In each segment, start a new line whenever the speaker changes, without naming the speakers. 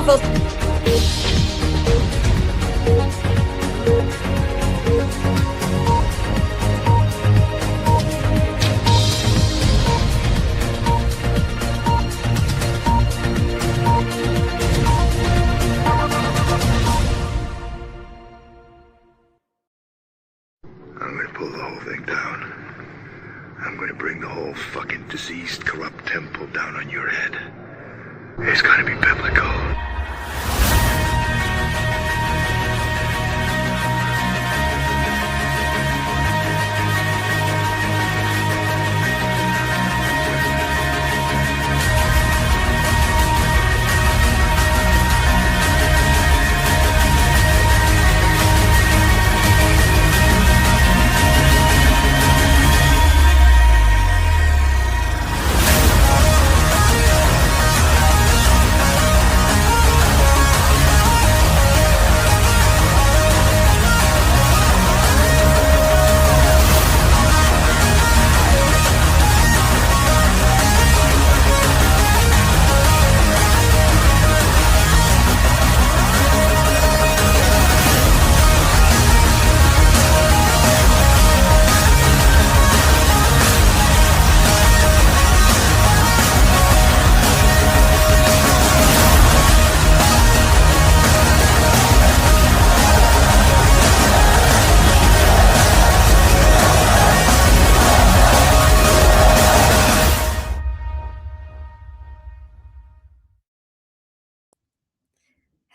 Waffles.
I'm gonna pull the whole thing down. I'm gonna bring the whole fucking diseased, corrupt temple down on your head. It's gonna be biblical.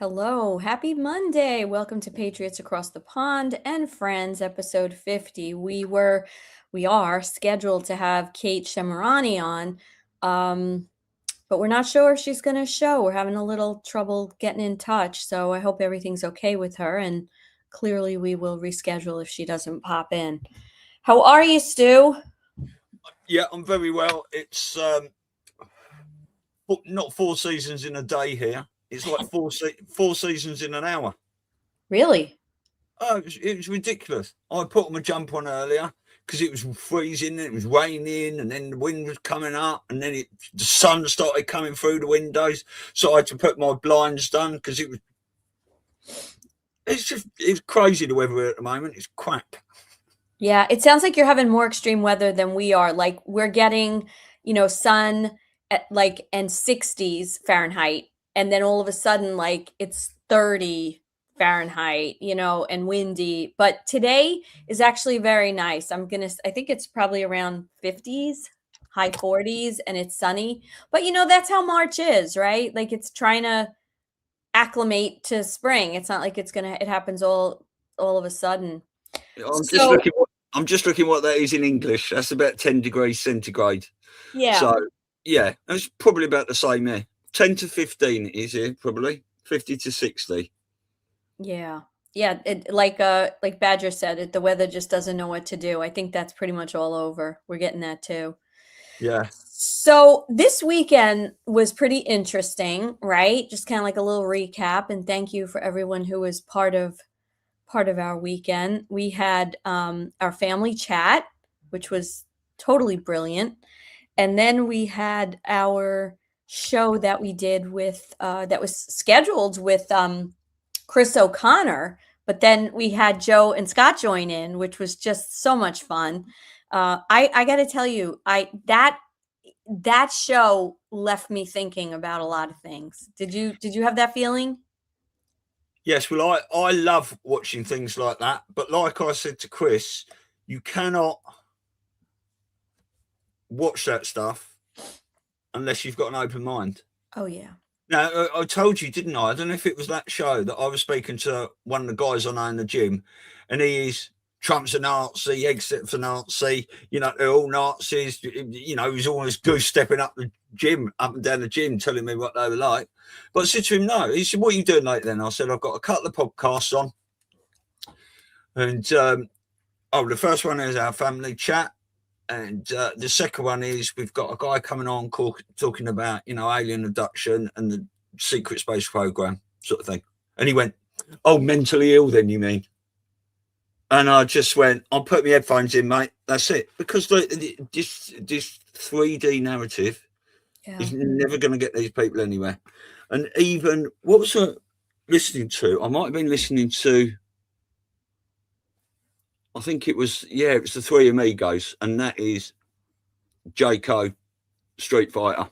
Hello, happy Monday. Welcome to Patriots Across the Pond and Frens, episode 50. We are scheduled to have Kate SHEMIRANI on, but we're not sure if she's going to show. We're having a little trouble getting in touch, so I hope everything's okay with her, and clearly we will reschedule if she doesn't pop in. How are you, Stu?
Yeah, I'm very well. It's not 4 seasons in a day here. It's like four seasons in an hour.
Really?
Oh, it was ridiculous. I put my jump on earlier because it was freezing, and it was raining, and then the wind was coming up, and then the sun started coming through the windows. So I had to put my blinds down because it's crazy the weather at the moment. It's crap.
Yeah, it sounds like you're having more extreme weather than we are. Like we're getting, sun at and 60s Fahrenheit. And then all of a sudden, it's 30 Fahrenheit, and windy. But today is actually very nice. I think it's probably around 50s, high 40s, and it's sunny. But, that's how March is, right? Like it's trying to acclimate to spring. It's not like it happens all of a sudden.
I'm just looking what that is in English. That's about 10 degrees centigrade.
Yeah.
So, yeah, it's probably about the same here. 10 to 15 is here, probably 50 to 60.
Yeah. Yeah. Like Badger said, the weather just doesn't know what to do. I think that's pretty much all over. We're getting that too.
Yeah.
So this weekend was pretty interesting, right? Just kind of like a little recap. And thank you for everyone who was part of our weekend. We had our family chat, which was totally brilliant. And then we had our show that we did with that was scheduled with Chris O'Connor, but then we had Joe and Scott join in, which was just so much fun. I got to tell you, that show left me thinking about a lot of things. Did you have that feeling?
Yes, well, I love watching things like that, but like I said to Chris, you cannot watch that stuff unless you've got an open mind.
Oh, yeah.
Now, I told you, didn't I? I don't know if it was that show that I was speaking to one of the guys I know in the gym, and he is, Trump's a Nazi, Exit's a Nazi, they're all Nazis. He's almost goose stepping up and down the gym, telling me what they were like. But I said to him, no. He said, what are you doing lately then? I said, I've got a couple of podcasts on. And, the first one is our family chat. And the second one is we've got a guy coming on talking about, alien abduction and the secret space program sort of thing. And he went, oh, mentally ill then, you mean? And I just went, I'll put my headphones in, mate. That's it. Because this 3D narrative is never going to get these people anywhere. And even what was I listening to? I might have been listening to, I think it was the Three Amigos, and that is J.K. Street Fighter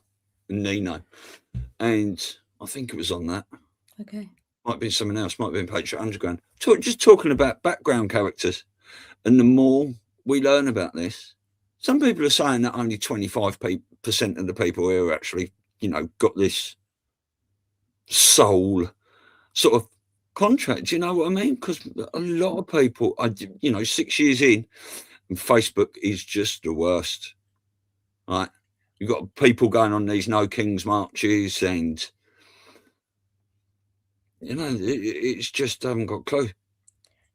and Nino. And I think it was on that.
Okay.
Might be someone else, might be in Patriot Underground. Just talking about background characters. And the more we learn about this, some people are saying that only 25% of the people here actually, got this soul sort of contract. You know what I mean? Because a lot of people, 6 years in, and Facebook is just the worst. Right? You've got people going on these No Kings marches, and it's just I haven't got a clue.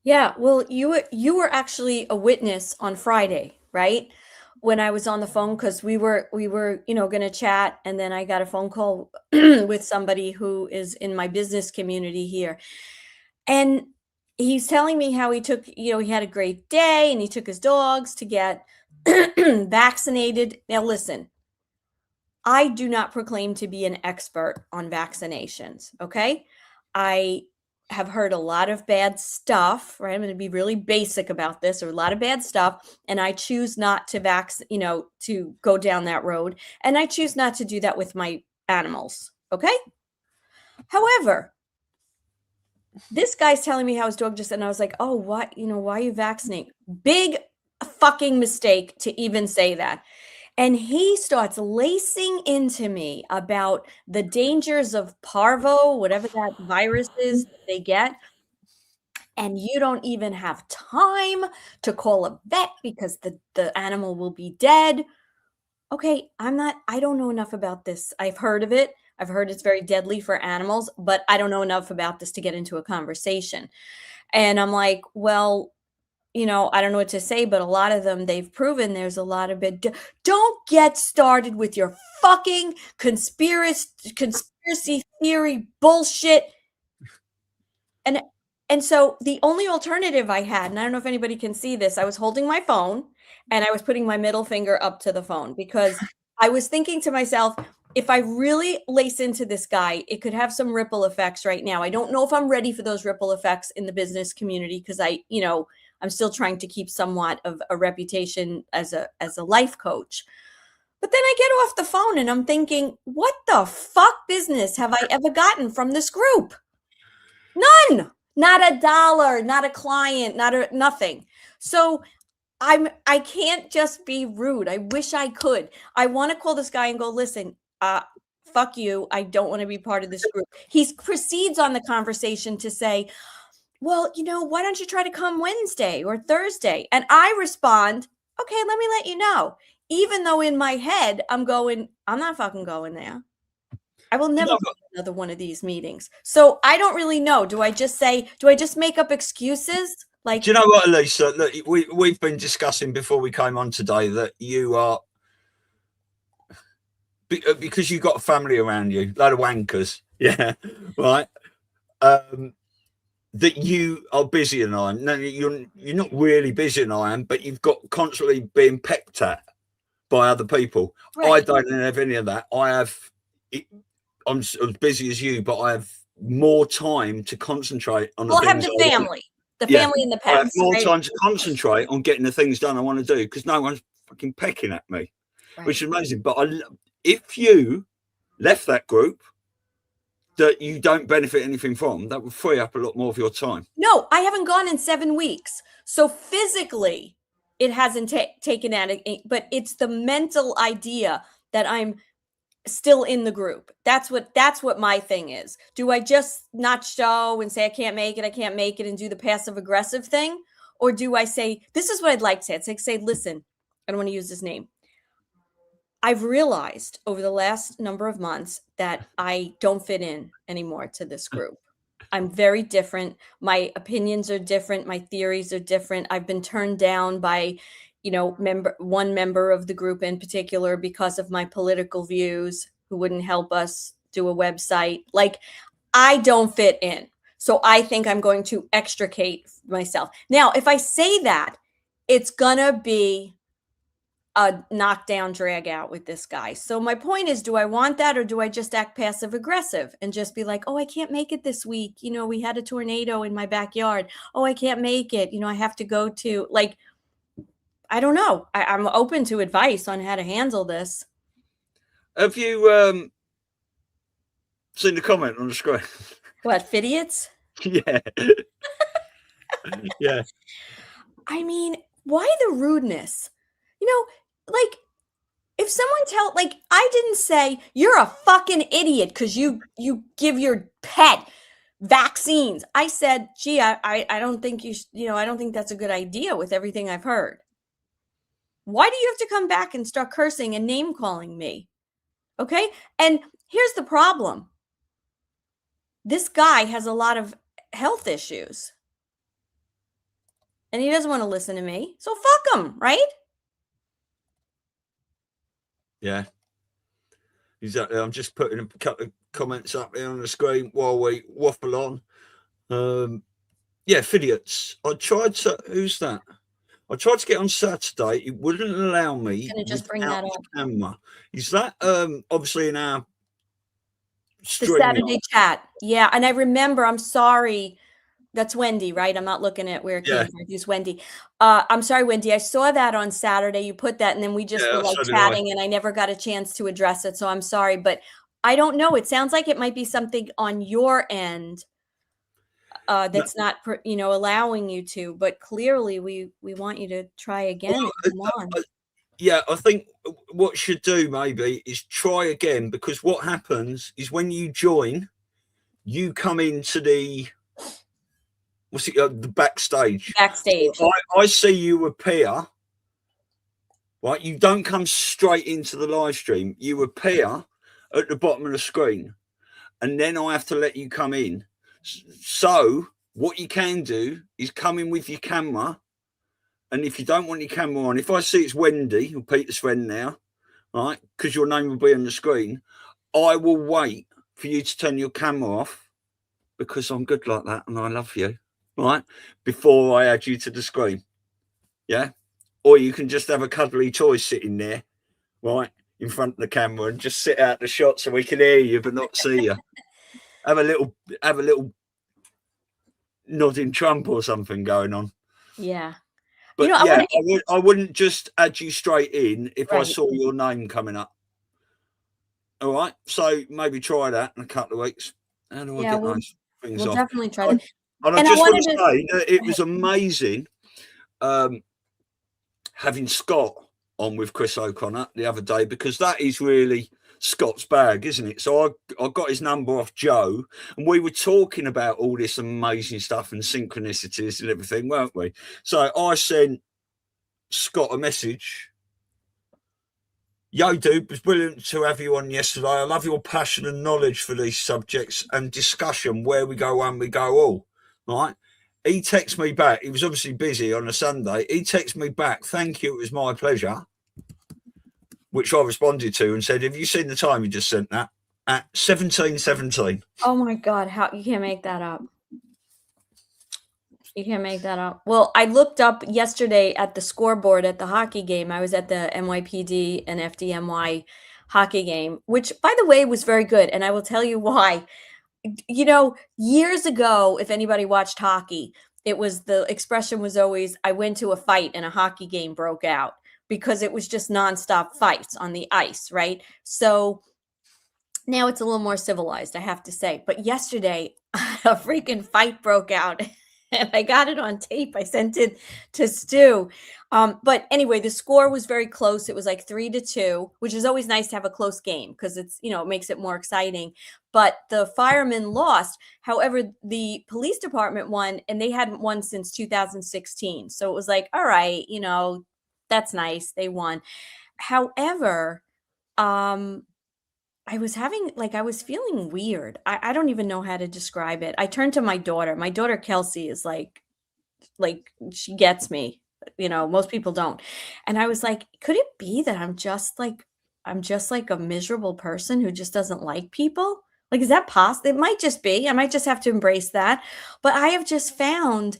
Yeah, well, you were actually a witness on Friday, right? When I was on the phone, because we were going to chat, and then I got a phone call with somebody who is in my business community here, and he's telling me how he took, he had a great day, and he took his dogs to get vaccinated. Now, listen, I do not proclaim to be an expert on vaccinations. Okay, I have heard a lot of bad stuff, right? I'm going to be really basic about this. There's a lot of bad stuff, and I choose not to to go down that road, and I choose not to do that with my animals, okay? However, this guy's telling me how his dog just, and I was like, oh, what, why are you vaccinating? Big fucking mistake to even say that. And he starts lacing into me about the dangers of parvo, whatever that virus is that they get. And you don't even have time to call a vet because the animal will be dead. Okay, I don't know enough about this. I've heard of it. I've heard it's very deadly for animals, but I don't know enough about this to get into a conversation. And I'm like, well, I don't know what to say, but a lot of them, they've proven there's a lot of bit. Don't get started with your fucking conspiracy theory bullshit. And so the only alternative I had, and I don't know if anybody can see this, I was holding my phone and I was putting my middle finger up to the phone because I was thinking to myself, if I really lace into this guy, it could have some ripple effects right now. I don't know if I'm ready for those ripple effects in the business community because I'm still trying to keep somewhat of a reputation as a life coach. But then I get off the phone and I'm thinking, what the fuck business have I ever gotten from this group? None. Not a dollar, not a client, nothing. So I can't just be rude. I wish I could. I want to call this guy and go, listen, fuck you. I don't want to be part of this group. He proceeds on the conversation to say, well, why don't you try to come Wednesday or Thursday? And I respond, okay, let me let you know. Even though in my head, I'm going, I'm not fucking going there. I will never go to another one of these meetings. So I don't really know. Do I just make up excuses? Like,
do you know what, Elisa? Look, we've been discussing before we came on today that you are, because you've got a family around you, a load of wankers, yeah, right? That you are busier than I am. No, you're not really busier than I am, but you've got constantly being pecked at by other people. Right. I don't have any of that. I'm as busy as you, but I have more time to concentrate on the things.
I have the family. Family in the past.
I have more time to concentrate on getting the things done I want to do because no one's fucking pecking at me, which is amazing. But if you left that group that you don't benefit anything from, that would free up a lot more of your time.
No, I haven't gone in 7 weeks. So physically, it hasn't taken at it, but it's the mental idea that I'm still in the group. That's what my thing is. Do I just not show and say I can't make it and do the passive aggressive thing? Or do I say, this is what I'd like to say. I'd say, listen, I don't want to use his name. I've realized over the last number of months that I don't fit in anymore to this group. I'm very different. My opinions are different. My theories are different. I've been turned down by one member of the group in particular because of my political views, who wouldn't help us do a website. Like, I don't fit in. So I think I'm going to extricate myself. Now, if I say that, it's gonna be a knockdown drag out with this guy. So my point is, do I want that, or do I just act passive aggressive and just be like, oh, I can't make it this week. You know, we had a tornado in my backyard. Oh, I can't make it. You know, I have to go to, like, I don't know. I'm open to advice on how to handle this.
Have you seen the comment on the screen?
What, idiots?
Yeah. Yeah.
I mean, why the rudeness? You know, like, if someone like, I didn't say you're a fucking idiot because you give your pet vaccines. I said, gee, I don't think I don't think that's a good idea with everything I've heard. Why do you have to come back and start cursing and name calling me? Okay. And here's the problem. This guy has a lot of health issues and he doesn't want to listen to me. So fuck him, right?
Yeah. Exactly. I'm just putting a couple of comments up there on the screen while we waffle on. Yeah, idiots. I tried to, who's that? I tried to get on Saturday. It wouldn't allow me.
Can I just bring that up?
Camera. Is that obviously in our
the Saturday chat? Yeah, and I remember. I'm sorry. That's Wendy, right? I'm not looking at where it came from. It's Wendy. I'm sorry, Wendy. I saw that on Saturday. You put that, and then we just were like chatting, and I never got a chance to address it. So I'm sorry, but I don't know. It sounds like it might be something on your end that's not, allowing you to. But clearly, we want you to try again. Well,
yeah, I think what should do maybe is try again, because what happens is when you join, you come into the the backstage. So I see you appear, right? You don't come straight into the live stream. You appear at the bottom of the screen, and then I have to let you come in. So what you can do is come in with your camera, and if you don't want your camera on, if I see it's Wendy or Peter's friend now, right, because your name will be on the screen, I will wait for you to turn your camera off, because I'm good like that and I love you, right, before I add you to the screen. Yeah. Or you can just have a cuddly toy sitting there, right, in front of the camera, and just sit out the shot so we can hear you but not see you. have a little nodding Trump or something going on.
Yeah.
But I wouldn't just add you straight in if I saw your name coming up. All right. So maybe try that in a couple of weeks. How do I get those things off?
Definitely try that.
And I just want to say that it was amazing having Scott on with Chris O'Connor the other day, because that is really Scott's bag, isn't it? So I got his number off Joe, and we were talking about all this amazing stuff and synchronicities and everything, weren't we? So I sent Scott a message. Yo, dude, it was brilliant to have you on yesterday. I love your passion and knowledge for these subjects and discussion, where we go one, we go all. Right? He texted me back. He was obviously busy on a Sunday. He texted me back, thank you, it was my pleasure, which I responded to and said, have you seen the time you just sent that? At 17:17.
Oh my God, how you can't make that up. You can't make that up. Well, I looked up yesterday at the scoreboard at the hockey game. I was at the NYPD and FDNY hockey game, which, by the way, was very good. And I will tell you why. You know, years ago, if anybody watched hockey, the expression was always, I went to a fight and a hockey game broke out, because it was just nonstop fights on the ice, right? So now it's a little more civilized, I have to say. But yesterday, a freaking fight broke out. And I got it on tape. I sent it to Stu. But anyway, the score was very close. It was like 3-2, which is always nice to have a close game, because it's, it makes it more exciting. But the firemen lost. However, the police department won, and they hadn't won since 2016. So it was like, all right, that's nice. They won. However, I was feeling weird. I don't even know how to describe it. I turned to my daughter. My daughter, Kelsey, is like she gets me, most people don't. And I was like, could it be that I'm just like a miserable person who just doesn't like people? Like, is that possible? It might just be. I might just have to embrace that. But I have just found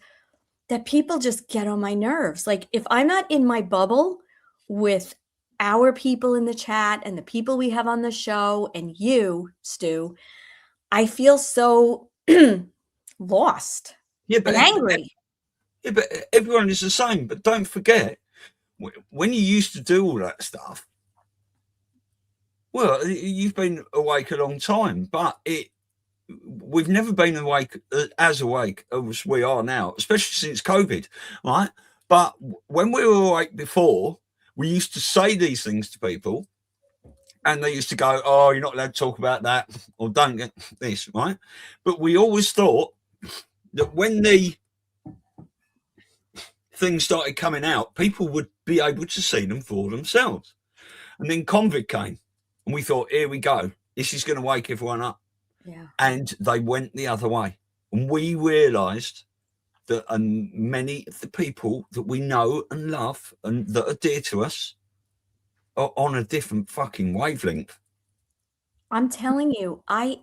that people just get on my nerves. Like, if I'm not in my bubble with our people in the chat and the people we have on the show and you, Stu, I feel so lost and angry.
Yeah, but everyone is the same. But don't forget, when you used to do all that stuff, well, you've been awake a long time, but we've never been awake as we are now, especially since COVID, right? But when we were awake before, we used to say these things to people, and they used to go, "Oh, you're not allowed to talk about that," or "Don't get this," right? But we always thought that when the things started coming out, people would be able to see them for themselves. And then COVID came, and we thought, here we go. This is going to wake everyone up.
Yeah.
And they went the other way. And we realised that many of the people that we know and love and that are dear to us are on a different fucking wavelength.
I'm telling you, I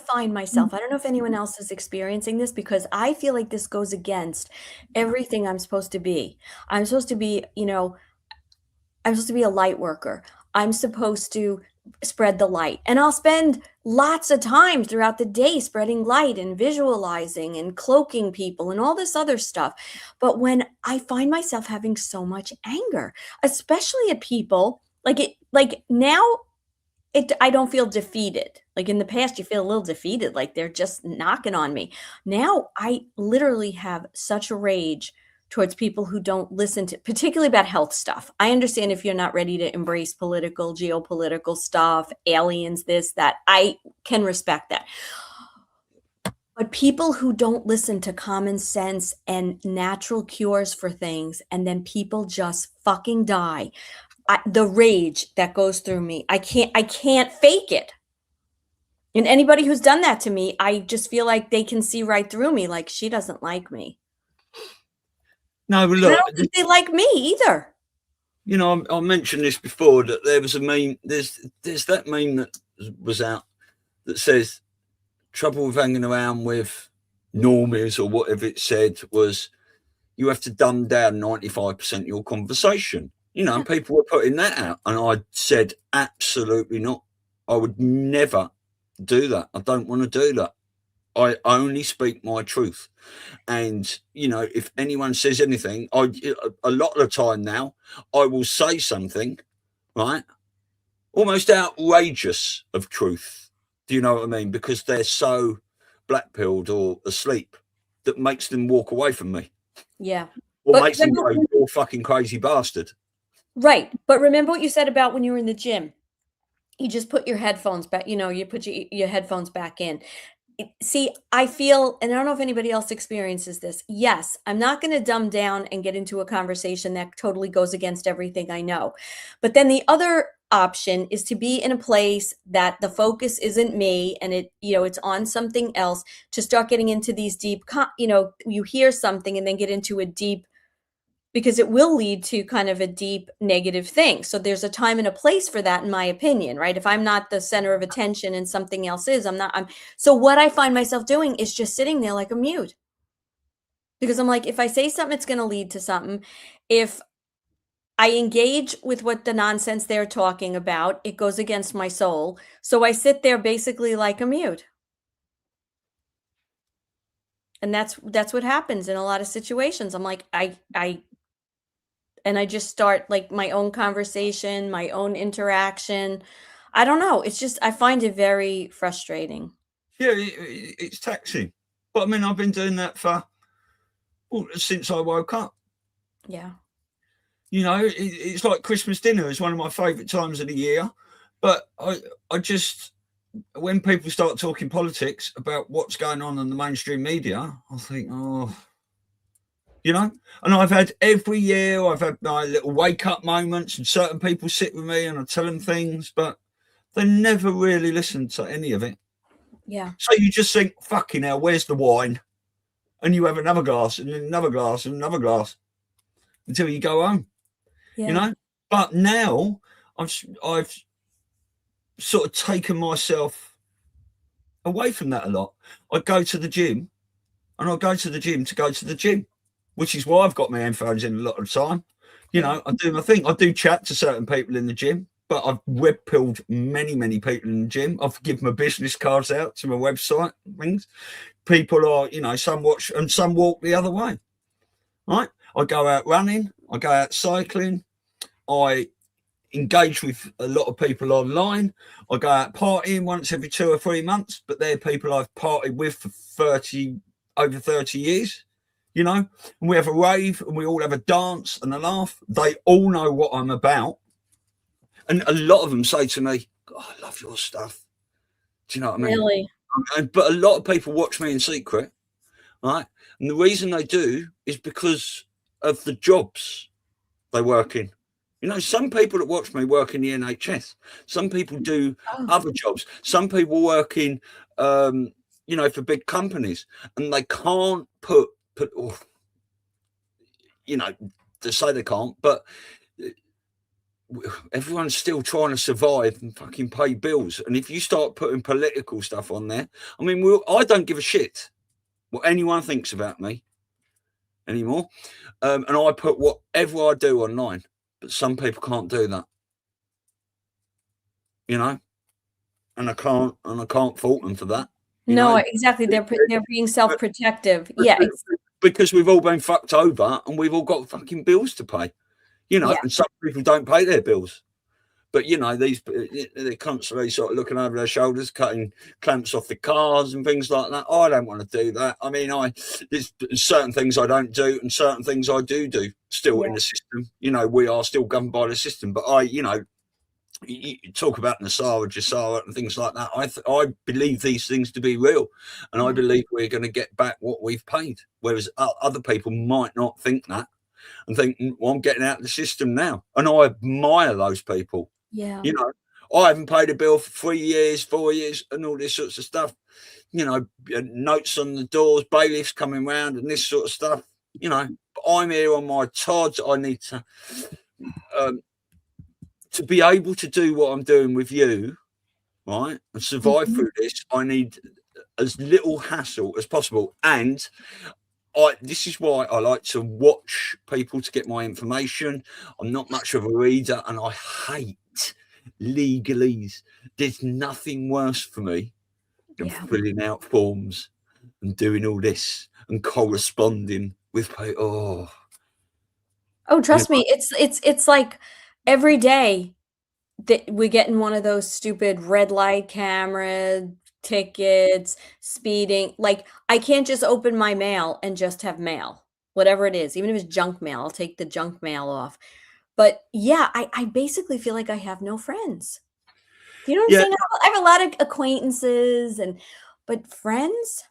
find myself, I don't know if anyone else is experiencing this, because I feel like this goes against everything I'm supposed to be. I'm supposed to be, I'm supposed to be a light worker. I'm supposed to spread the light. And I'll spend lots of time throughout the day spreading light and visualizing and cloaking people and all this other stuff. But when I find myself having so much anger, especially at people, like now, I don't feel defeated. Like in the past, you feel a little defeated, like they're just knocking on me. Now I literally have such a rage towards people who don't listen to, particularly about health stuff. I understand if you're not ready to embrace political, geopolitical stuff, aliens, this, that, I can respect that. But people who don't listen to common sense and natural cures for things, and then people just fucking die. The rage that goes through me, I can't fake it. And anybody who's done that to me, I just feel like they can see right through me, like she doesn't like me.
No, but look,
I don't think they like me either.
I mentioned this before, that there was a meme. There's that meme that was out that says trouble with hanging around with normies, or whatever it said was, you have to dumb down 95% of your conversation. And people were putting that out, and I said, absolutely not. I would never do that. I don't want to do that. I only speak my truth. And, if anyone says anything, a lot of the time now, I will say something, right, almost outrageous of truth. Do you know what I mean? Because they're so black-pilled or asleep that makes them walk away from me.
Yeah.
Or makes them go, you're a fucking crazy bastard.
Right. But remember what you said about when you were in the gym. You just put your headphones back, you put your headphones back in. See, I feel, and I don't know if anybody else experiences this. Yes, I'm not going to dumb down and get into a conversation that totally goes against everything I know. But then the other option is to be in a place that the focus isn't me and it's on something else, to start getting into these deep, you hear something and then get into a deep, because it will lead to kind of a deep negative thing. So there's a time and a place for that, in my opinion, right? If I'm not the center of attention and something else is, so what I find myself doing is just sitting there like a mute. Because I'm like, if I say something, it's going to lead to something. If I engage with what the nonsense they're talking about, it goes against my soul. So I sit there basically like a mute. And that's what happens in a lot of situations. I'm like, and I just start like my own conversation, my own interaction. I don't know. It's just, I find it very frustrating.
Yeah, it's taxing. But I mean, I've been doing that since I woke up.
Yeah.
It's like Christmas dinner is one of my favourite times of the year. But I just, when people start talking politics about what's going on in the mainstream media, I think, and I've had every year, I've had my little wake up moments, and certain people sit with me and I tell them things, but they never really listen to any of it.
Yeah.
So you just think, fucking hell, where's the wine? And you have another glass and another glass and another glass until you go home.
Yeah.
But now I've sort of taken myself away from that a lot. I go to the gym, and I go to the gym to go to the gym, which is why I've got my headphones in a lot of the time, You know, I do my thing. I do chat to certain people in the gym, but I've web pilled many people in the gym. I've given my business cards out to my website things. People are, you know, some watch and some walk the other way. Right? I go out running, I go out cycling, I engage with a lot of people online. I go out partying once every 2 or 3 months, but they're people I've partied with for over 30 years, you know, and we have a rave and we all have a dance and a laugh. They all know what I'm about. And a lot of them say to me, "God, I love your stuff." Do you know what I mean?
Really?
But a lot of people watch me in secret, right? And the reason they do is because of the jobs they work in. You know, some people that watch me work in the NHS. Some people do other jobs. Some people work in, you know, for big companies, and they can't put, you know, to say they can't, but everyone's still trying to survive and fucking pay bills. And if you start putting political stuff on there, I mean, I don't give a shit what anyone thinks about me anymore. And I put whatever I do online, but some people can't do that, you know, and I can't fault them for that.
No, exactly. They're being self-protective. Yeah.
Because we've all been fucked over and we've all got fucking bills to pay, you know,
Yeah.
and some people don't pay their bills. But, you know, they're constantly sort of looking over their shoulders, cutting clamps off the cars and things like that. I don't want to do that. I mean, there's certain things I don't do and certain things I do still in the system. You know, we are still governed by the system. But you know, you talk about Nasara, Jasara and things like that. I believe these things to be real. And I believe we're going to get back what we've paid. Whereas other people might not think that and think, well, I'm getting out of the system now. And I admire those people.
Yeah.
You know, I haven't paid a bill for 3 years, 4 years, and all this sorts of stuff. You know, notes on the doors, bailiffs coming round, and this sort of stuff. You know, but I'm here on my tods. I need to be able to do what I'm doing with you, right, and survive through this. I need as little hassle as possible, and this is why I like to watch people to get my information. I'm not much of a reader, and I hate legalese. There's nothing worse for me than filling out forms and doing all this and corresponding with people.
Oh, trust me, it's like every day that we're getting one of those stupid red light camera tickets, speeding. Like, I can't just open my mail and just have mail, whatever it is. Even if it's junk mail, I'll take the junk mail off. But yeah, I basically feel like I have no friends. Do you know what I'm saying? I have a lot of acquaintances but friends?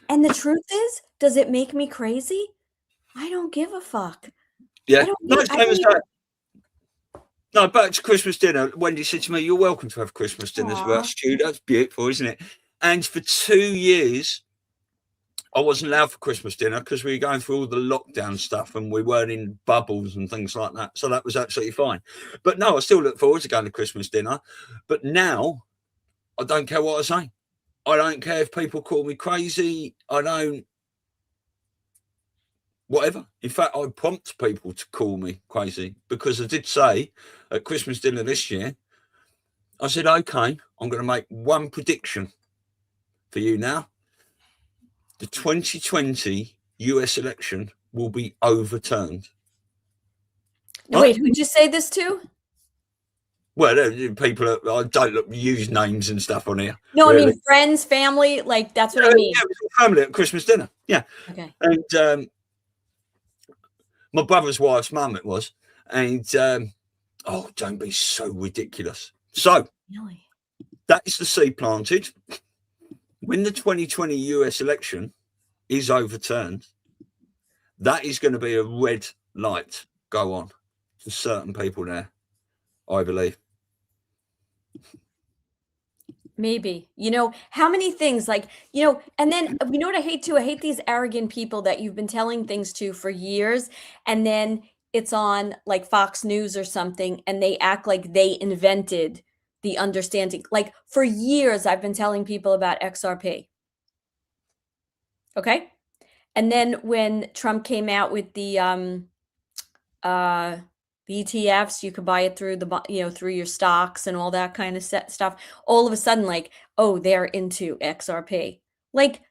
And the truth is, does it make me crazy? I don't give a fuck.
Yeah. No, back to Christmas dinner. Wendy said to me, "You're welcome to have Christmas dinners with us, Stu. That's beautiful, isn't it?" And for 2 years, I wasn't allowed for Christmas dinner because we were going through all the lockdown stuff and we weren't in bubbles and things like that. So that was absolutely fine. But no, I still look forward to going to Christmas dinner. But now I don't care what I say. I don't care if people call me crazy. I don't. Whatever. In fact, I prompt people to call me crazy because I did say at Christmas dinner this year, I said, okay, I'm going to make one prediction for you now. The 2020 US election will be overturned.
No, wait, who'd you say this to?
Well, people I don't use names and stuff on here.
No, really. I mean friends, family, like that's what I mean.
Yeah, it was family at Christmas dinner. Yeah.
Okay.
And my brother's wife's mum it was. And oh, don't be so ridiculous. So
really?
That is the seed planted. When the 2020 US election is overturned, that is going to be a red light go on to certain people there, I believe.
Maybe. You know, how many things like, you know, and then you know what I hate too? I hate these arrogant people that you've been telling things to for years, and then it's on like Fox News or something, and they act like they invented the understanding. Like for years, I've been telling people about XRP. Okay. And then when Trump came out with the the ETFs, you could buy it through through your stocks and all that kind of stuff. All of a sudden, like, oh, they're into XRP. Like,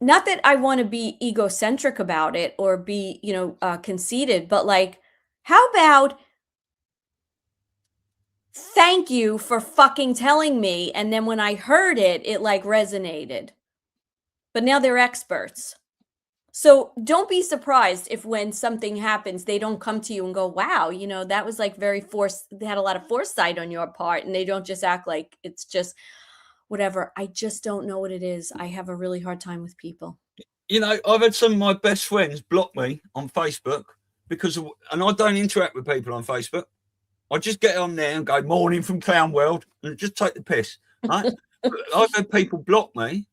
not that I want to be egocentric about it or be, conceited, but like, how about thank you for fucking telling me? And then when I heard it, it like resonated. But now they're experts. So don't be surprised if when something happens, they don't come to you and go, wow, that was like very they had a lot of foresight on your part. And they don't just act like it's just whatever. I just don't know what it is. I have a really hard time with people.
I've had some of my best friends block me on Facebook and I don't interact with people on Facebook. I just get on there and go, morning from Clown World, and just take the piss. Right? I've had people block me.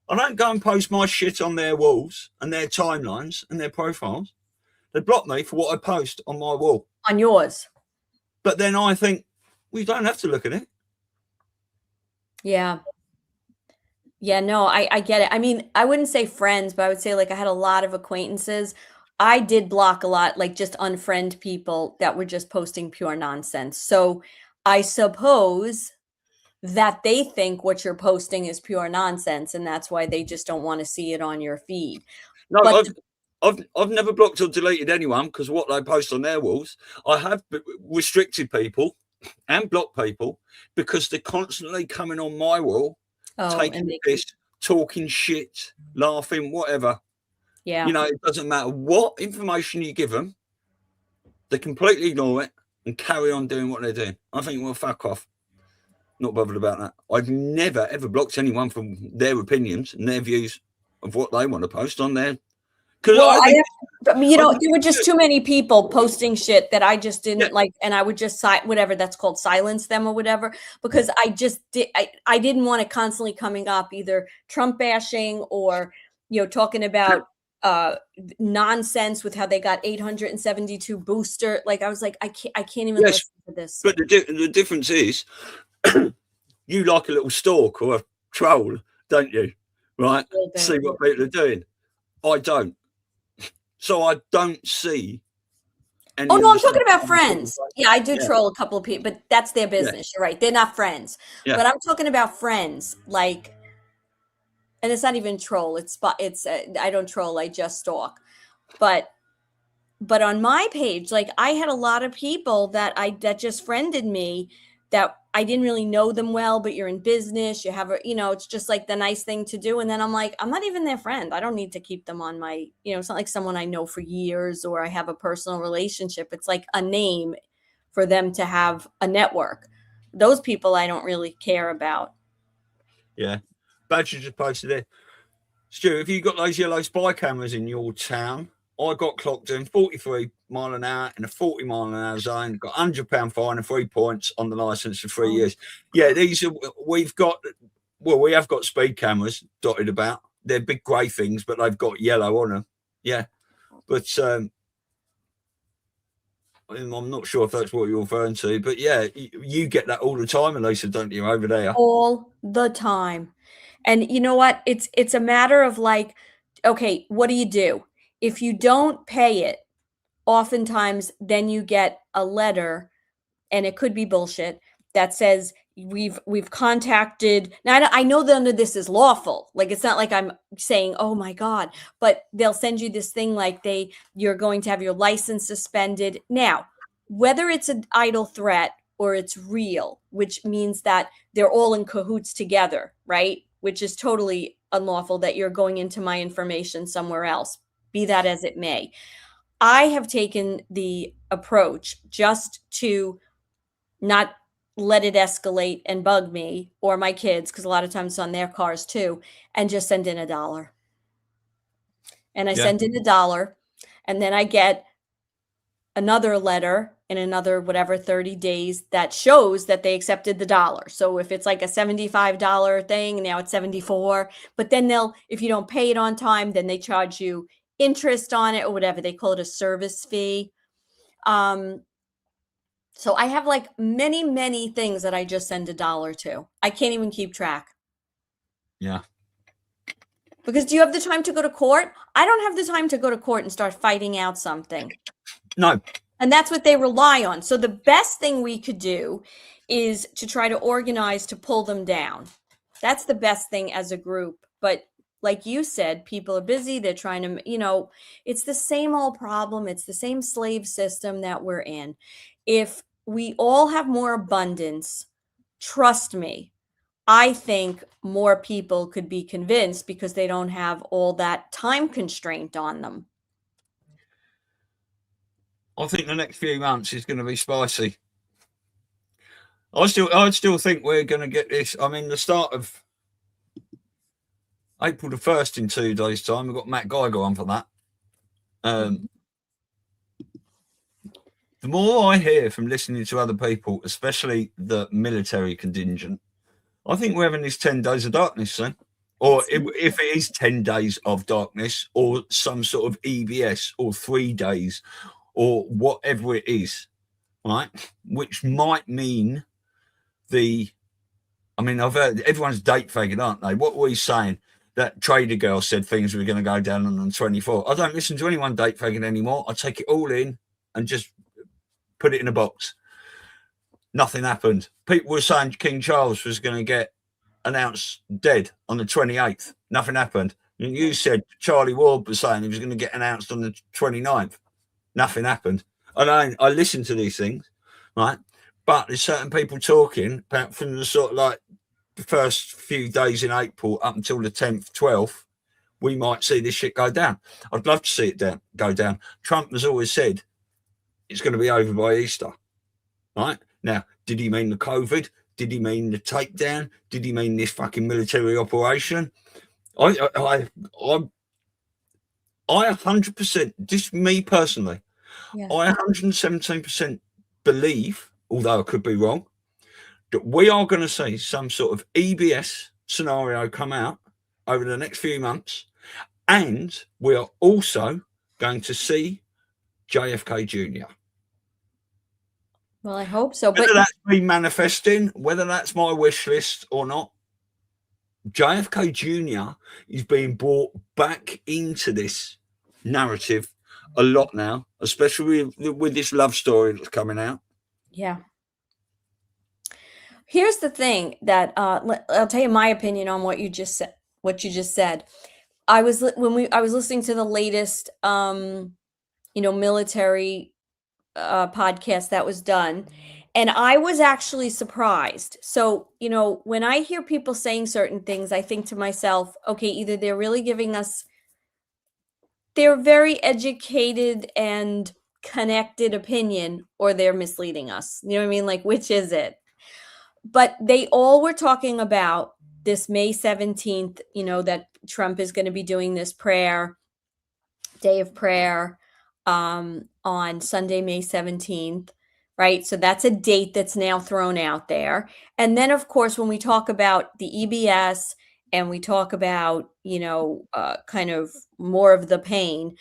I don't go and post my shit on their walls and their timelines and their profiles. They block me for what I post on my wall.
On yours.
But then I think, well, you don't have to look at it.
Yeah. Yeah, no, I get it. I mean, I wouldn't say friends, but I would say like I had a lot of acquaintances. I did block a lot, like just unfriend people that were just posting pure nonsense. So I suppose that they think what you're posting is pure nonsense, and that's why they just don't want to see it on your feed.
No,
But
I've never blocked or deleted anyone because what they post on their walls. I have restricted people and blocked people because they're constantly coming on my wall, taking the piss, talking shit, laughing, whatever.
Yeah.
It doesn't matter what information you give them, they completely ignore it and carry on doing what they're doing. I think, well, fuck off. Not bothered about that. I've never, ever blocked anyone from their opinions and their views of what they want to post on there.
Well, there were just too many people posting shit that I just didn't like, and I would just whatever that's called, silence them or whatever, because I didn't want it constantly coming up, either Trump bashing or talking about nonsense with how they got 872 booster. Like I was like, I can't even listen to this.
But the difference is, you like a little stalk or a troll, don't you? Right? See what people are doing. I don't. So I don't see.
Oh no, I'm talking about friends. Yeah, I do troll a couple of people, but that's their business. You're right. They're not friends. But I'm talking about friends, like, and it's not even troll. It's I don't troll. I just stalk. But on my page, like, I had a lot of people that just friended me that I didn't really know them well, but you're in business, you have it's just like the nice thing to do. And then I'm like, I'm not even their friend. I don't need to keep them on my, it's not like someone I know for years or I have a personal relationship. It's like a name for them to have a network. Those people I don't really care about.
Yeah. Badger just posted it. Stu, have you got those yellow spy cameras in your town? I got clocked doing 43 mile an hour in a 40 mile an hour zone, got £100 fine and 3 points on the license for 3 years. Yeah, we have got speed cameras dotted about. They're big grey things, but they've got yellow on them. Yeah. But I'm not sure if that's what you're referring to, but yeah, you get that all the time, Elisa, don't you, over there?
All the time. And you know what? It's a matter of like, okay, what do you do? If you don't pay it, oftentimes then you get a letter, and it could be bullshit, that says we've contacted. Now I know that under this is lawful. Like, it's not like I'm saying, oh my God, but they'll send you this thing like you're going to have your license suspended. Now, whether it's an idle threat or it's real, which means that they're all in cahoots together, right? Which is totally unlawful, that you're going into my information somewhere else, be that as it may. I have taken the approach just to not let it escalate and bug me or my kids, because a lot of times it's on their cars too, and just send in $1. And I send in $1, and then I get another letter in another 30 days that shows that they accepted the $1. So if it's like a $75 thing, now it's 74, but then if you don't pay it on time, then they charge you interest on it or whatever. They call it a service fee. So I have like many, many things that I just send $1 to. I can't even keep track.
Yeah.
Because do you have the time to go to court? I don't have the time to go to court and start fighting out something.
No.
And that's what they rely on. So the best thing we could do is to try to organize to pull them down. That's the best thing as a group. But like you said, people are busy. They're trying to, it's the same old problem. It's the same slave system that we're in. If we all have more abundance, trust me, I think more people could be convinced because they don't have all that time constraint on them.
I think the next few months is going to be spicy. I still think we're going to get this. I mean, the start of April the 1st in 2 days' time, we've got Matt Geiger on for that. The more I hear from listening to other people, especially the military contingent, I think we're having this 10 days of darkness soon. Or if it is 10 days of darkness or some sort of EBS or 3 days or whatever it is, right? Which might mean I've heard everyone's date fagging, aren't they? What were we saying? That trader girl said things were going to go down on the 24th. I don't listen to anyone date fagging anymore. I take it all in and just put it in a box. Nothing happened. People were saying King Charles was going to get announced dead on the 28th. Nothing happened. And you said Charlie Ward was saying he was going to get announced on the 29th. Nothing happened. I listen to these things, right? But there's certain people talking about from the sort of like the first few days in April up until the 10th, 12th, we might see this shit go down. I'd love to see it go down. Trump has always said it's going to be over by Easter, right? Now, did he mean the COVID? Did he mean the takedown? Did he mean this fucking military operation? I 100%, just me personally,
Yeah.
I 117% believe, although I could be wrong, that we are going to see some sort of EBS scenario come out over the next few months. And we are also going to see JFK Jr.
Well, I hope so.
Whether
But
that's me manifesting, whether that's my wish list or not, JFK Jr. is being brought back into this narrative a lot now, especially with this love story that's coming out.
yeah. Here's the thing that I'll tell you my opinion on what you just said. I was listening to the latest military podcast that was done, and I was actually surprised. So, when I hear people saying certain things, I think to myself, okay, either they're really giving us their very educated and connected opinion, or they're misleading us. You know what I mean? Like, which is it? But they all were talking about this May 17th, that Trump is going to be doing this day of prayer on Sunday, May 17th, right? So that's a date that's now thrown out there. And then, of course, when we talk about the EBS and we talk about, kind of more of the pain,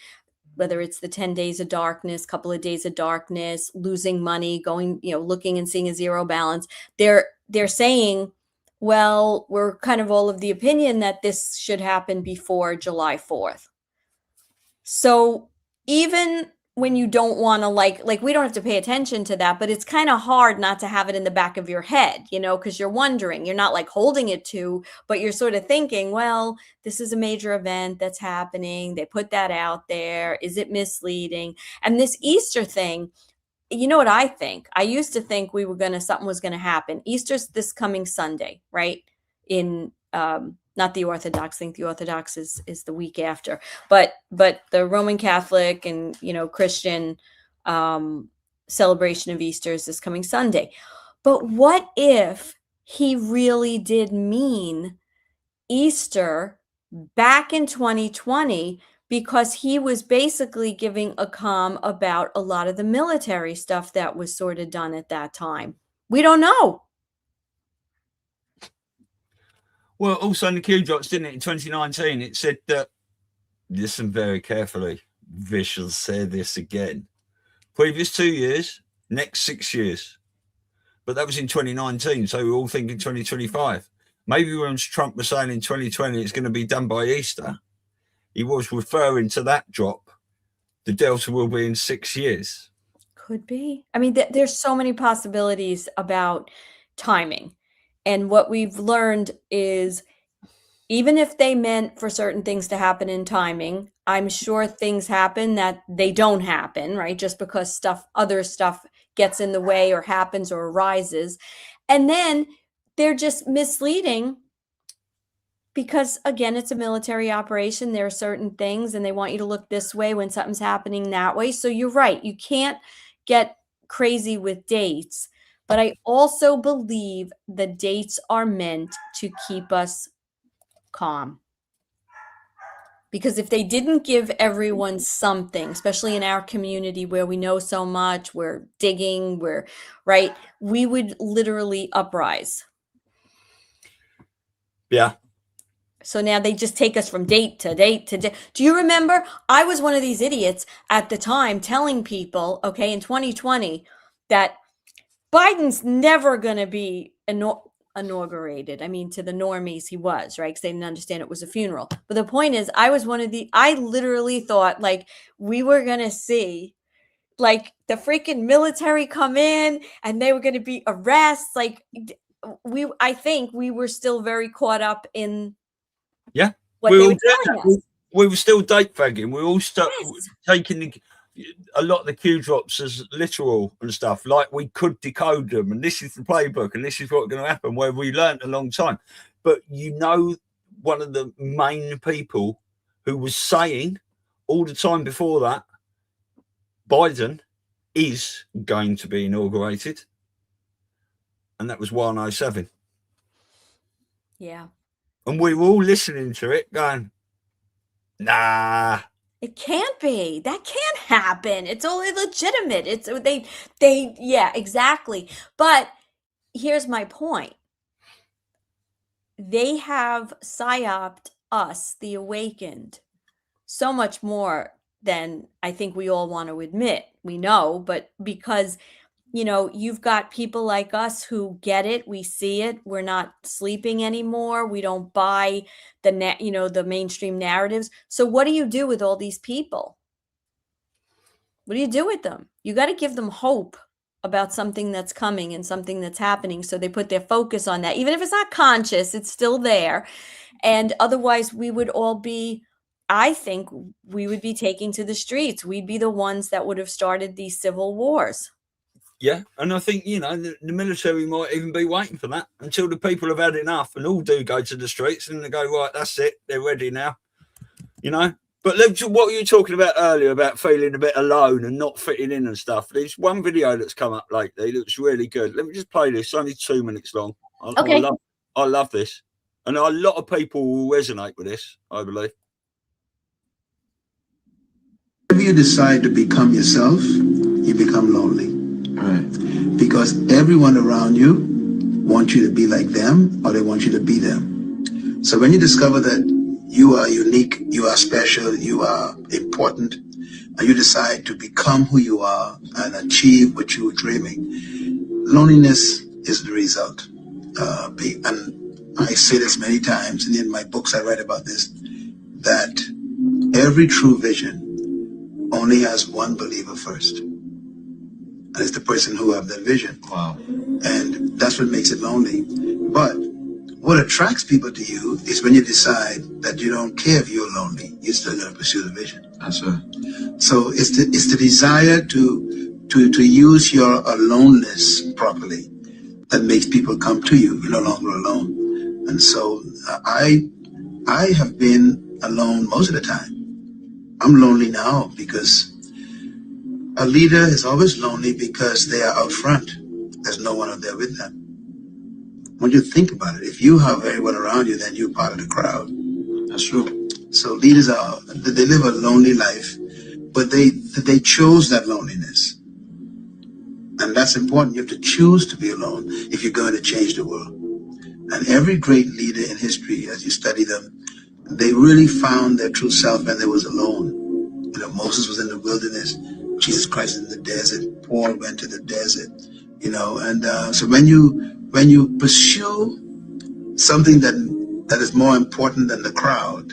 whether it's the 10 days of darkness, couple of days of darkness, losing money, going, looking and seeing a zero balance, they're saying, well, we're kind of all of the opinion that this should happen before July 4th. So even when you don't want to like we don't have to pay attention to that, but it's kind of hard not to have it in the back of your head, because you're wondering, you're not like holding it to, but you're sort of thinking, well, this is a major event that's happening. They put that out there. Is it misleading? And this Easter thing, you know what I think? I used to think something was going to happen. Easter's this coming Sunday, right? In, not the Orthodox. I think the Orthodox is the week after, but the Roman Catholic and Christian celebration of Easter is this coming Sunday. But what if he really did mean Easter back in 2020, because he was basically giving a calm about a lot of the military stuff that was sort of done at that time? We don't know.
Well, also in the Q drops, didn't it? In 2019, it said that, listen very carefully, we shall say this again. Previous 2 years, next 6 years. But that was in 2019, so we're all thinking 2025. maybe when Trump was saying in 2020 it's going to be done by Easter, he was referring to that drop. The Delta will be in 6 years.
Could be. I mean, there's so many possibilities about timing. And what we've learned is even if they meant for certain things to happen in timing, I'm sure things happen that they don't happen, right? Just because other stuff gets in the way or happens or arises. And then they're just misleading because, again, it's a military operation. There are certain things and they want you to look this way when something's happening that way. So you're right. You can't get crazy with dates. But I also believe the dates are meant to keep us calm. Because if they didn't give everyone something, especially in our community where we know so much, we're digging, right, we would literally uprise.
Yeah.
So now they just take us from date to date to date. Do you remember? I was one of these idiots at the time telling people, okay, in 2020, that Biden's never going to be inaugurated. I mean, to the normies, he was, right? Because they didn't understand it was a funeral. But the point is, I literally thought like we were going to see like the freaking military come in and they were going to be arrests. Like I think we were still very caught up in what they were telling us.
We were still date fagging. We all taking a lot of the Q drops as literal and stuff, like we could decode them and this is the playbook and this is what's going to happen, where we learned a long time. But one of the main people who was saying all the time before that Biden is going to be inaugurated, and that was 107.
Yeah. And
we were all listening to it going, nah,
it can't be. That can't happen. It's all illegitimate. Yeah, exactly. But here's my point. They have psyoped us, the awakened, so much more than I think we all want to admit. We know, but because, you've got people like us who get it. We see it. We're not sleeping anymore. We don't buy the mainstream narratives. So what do you do with all these people? What do you do with them? You got to give them hope about something that's coming and something that's happening. So they put their focus on that. Even if it's not conscious, it's still there. And otherwise we would all be, I think we would be taking to the streets. We'd be the ones that would have started these civil wars.
Yeah, and I think, the military might even be waiting for that until the people have had enough and all do go to the streets and they go, right, that's it, they're ready now, But what were you talking about earlier about feeling a bit alone and not fitting in and stuff? There's one video that's come up lately that's really good. Let me just play this. It's only 2 minutes long.
Okay.
I love this. And a lot of people will resonate with this, I believe.
If you decide to become yourself, you become lonely. Right. Because everyone around you wants you to be like them or they want you to be them. So when you discover that you are unique, you are special, you are important, and you decide to become who you are and achieve what you were dreaming, loneliness is the result. And I say this many times, and in my books I write about this, that every true vision only has one believer first. And it's the person who have that vision. Wow. And that's what makes it lonely. But what attracts people to you is when you decide that you don't care if you're lonely, you're still going to pursue the vision. That's right. So it's the desire to use your aloneness properly that makes people come to you. You're no longer alone. And so I have been alone most of the time. I'm lonely now because a leader is always lonely because they are out front. There's no one out there with them. When you think about it, if you have everyone around you, then you're part of the crowd. That's true. So leaders they live a lonely life, but they chose that loneliness. And that's important. You have to choose to be alone if you're going to change the world. And every great leader in history, as you study them, they really found their true self when they was alone. Moses was in the wilderness. Jesus Christ in the desert. Paul went to the desert. And so when you pursue something that is more important than the crowd,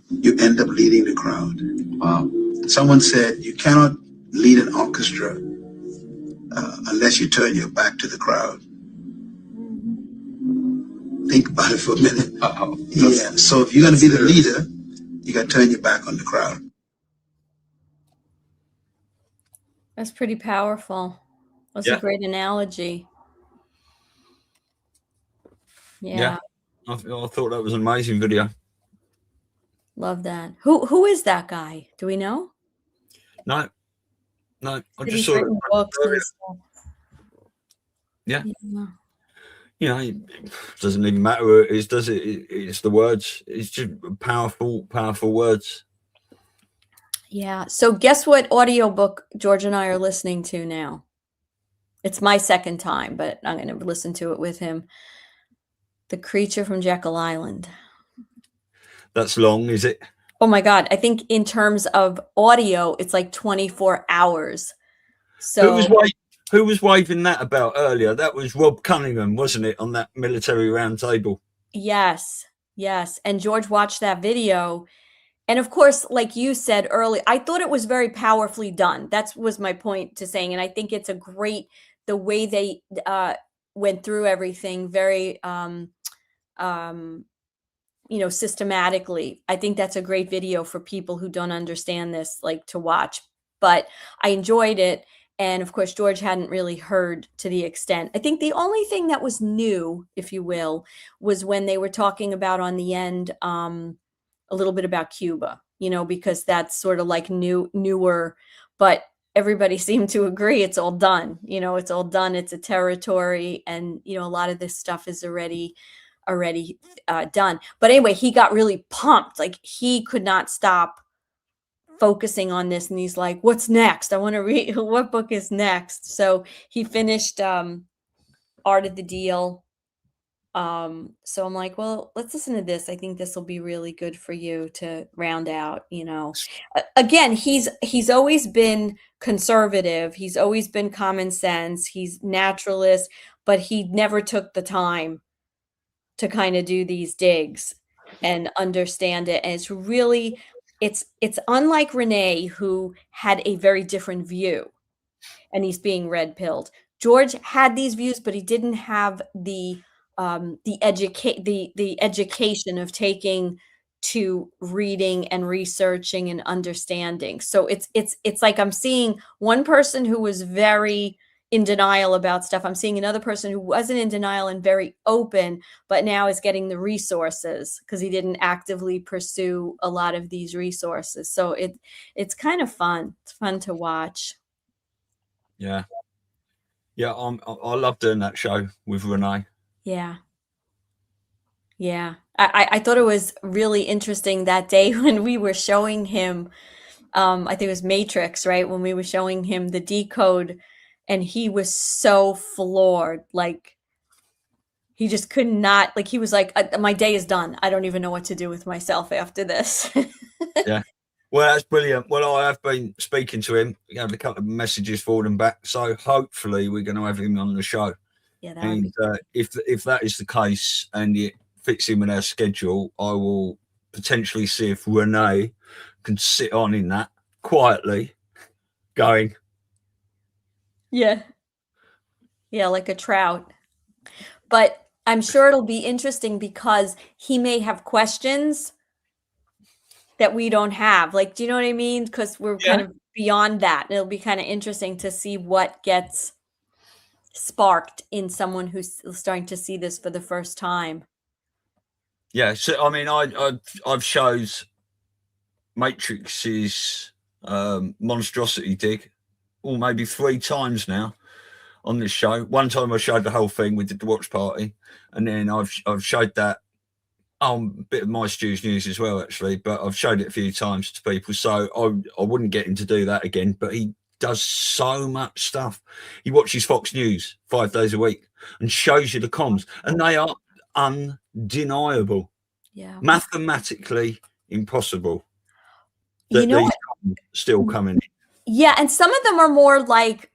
you end up leading the crowd. Wow. Someone said you cannot lead an orchestra unless you turn your back to the crowd. Think about it for a minute. Yeah. So if you're going to be the leader, you got to turn your back on the crowd.
That's pretty powerful. That's a great analogy. Yeah.
I thought that was an amazing video.
Love that. Who is that guy? Do we know?
No. I
He's
just saw it.
books and stuff.
Yeah. You know, it doesn't even matter who it is, does it? It's the words. It's just powerful words.
Yeah. So guess what audiobook George and I are listening to now? It's my second time, but I'm going to listen to it with him. The Creature from Jekyll Island.
That's long, is it?
Oh my God. I think in terms of audio, it's like 24 hours. So
who was waving that about earlier? That was Rob Cunningham, wasn't it, on that military round table?
Yes. And George watched that video. And of course, like you said earlier, I thought it was very powerfully done. That was my point to saying. And I think it's a great, the way they went through everything very, systematically. I think that's a great video for people who don't understand this, like, to watch. But I enjoyed it. And of course, George hadn't really heard to the extent. I think the only thing that was new, if you will, was when they were talking about on the end, a little bit about Cuba, because that's sort of like newer, but everybody seemed to agree it's all done. It's all done. It's a territory. And, a lot of this stuff is already done. But anyway, he got really pumped. Like, he could not stop focusing on this, and he's like, what's next? I want to read, what book is next? So he finished Art of the Deal. So I'm like, well, let's listen to this. I think this will be really good for you to round out. Again, he's always been conservative. He's always been common sense. He's naturalist, but he never took the time to kind of do these digs and understand it. And it's really, it's unlike Renee, who had a very different view, and he's being red pilled. George had these views, but he didn't have the education of taking to reading and researching and understanding. So it's like I'm seeing one person who was very in denial about stuff. I'm seeing another person who wasn't in denial and very open, but now is getting the resources because he didn't actively pursue a lot of these resources. So it's kind of fun. It's fun to watch.
Yeah. I love doing that show with Renee.
Yeah. I thought it was really interesting that day when we were showing him, I think it was Matrix, right? When we were showing him the decode, and he was so floored. Like, he just could not, like, he was like, my day is done. I don't even know what to do with myself after this.
Yeah. Well, that's brilliant. Well, I have been speaking to him. We have a couple of messages forward and back. So hopefully we're going to have him on the show.
Yeah.
And if that is the case and it fits in with our schedule, I will potentially see if Renee can sit on in that quietly going.
Yeah, like a trout. But I'm sure it'll be interesting because he may have questions that we don't have. Like, do you know what I mean? Because we're kind of beyond that. And it'll be kind of interesting to see what gets sparked in someone who's starting to see this for the first time.
Yeah, so I mean, I've showed Matrix's monstrosity dig, or maybe 3 times now on this show. One time I showed the whole thing. We did the watch party, and then I've showed that a bit of my Stew's news as well, actually. But I've showed it a few times to people, so I wouldn't get him to do that again. But he does so much stuff. He watches Fox News 5 days a week and shows you the comms, and they are undeniable.
Yeah,
mathematically impossible.
That
these still coming.
Yeah, and some of them are more like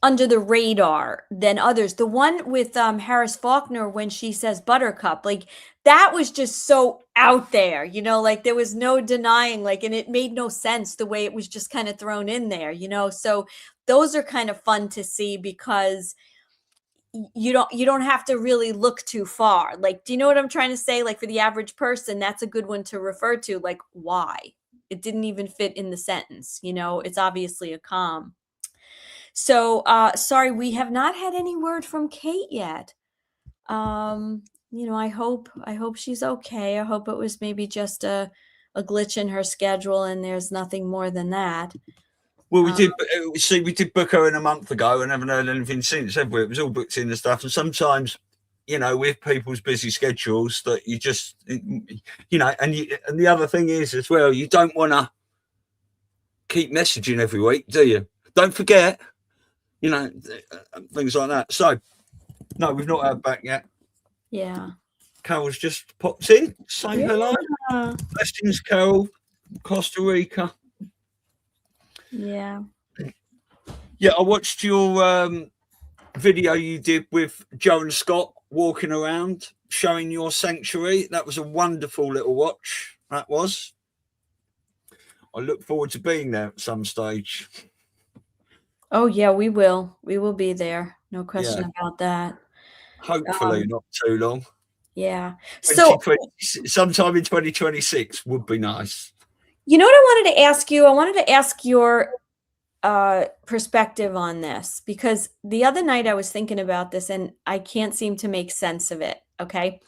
under the radar than others. The one with Harris Faulkner, when she says Buttercup, like that was just so out there, you know, like there was no denying, like, and it made no sense the way it was just kind of thrown in there, you know. So those are kind of fun to see because you don't have to really look too far. Like, do you know what I'm trying to say? Like for the average person, that's a good one to refer to. Like, why? It didn't even fit in the sentence, you know. It's obviously a com. So sorry, we have not had any word from Kate yet. You know, I hope she's okay. I hope it was maybe just a glitch in her schedule and there's nothing more than that.
Well, we did book her in a month ago and haven't heard anything since, have we? It was all booked in and stuff. And sometimes, you know, with people's busy schedules, that you just, you know, and the other thing is as well, you don't want to keep messaging every week, do you? Don't forget, you know, things like that. So, no, we've not heard back yet.
Yeah.
Carol's just popped in, saying hello. Blessings, Carol, Costa Rica.
Yeah.
Yeah, I watched your video you did with Joe and Scott walking around, showing your sanctuary. That was a wonderful little watch. That was. I look forward to being there at some stage.
Oh yeah, we will. We will be there. No question about that.
Hopefully not too long.
Yeah. So
sometime in 2026 would be nice.
You know what I wanted to ask you? I wanted to ask your perspective on this, because the other night I was thinking about this and I can't seem to make sense of it. Okay.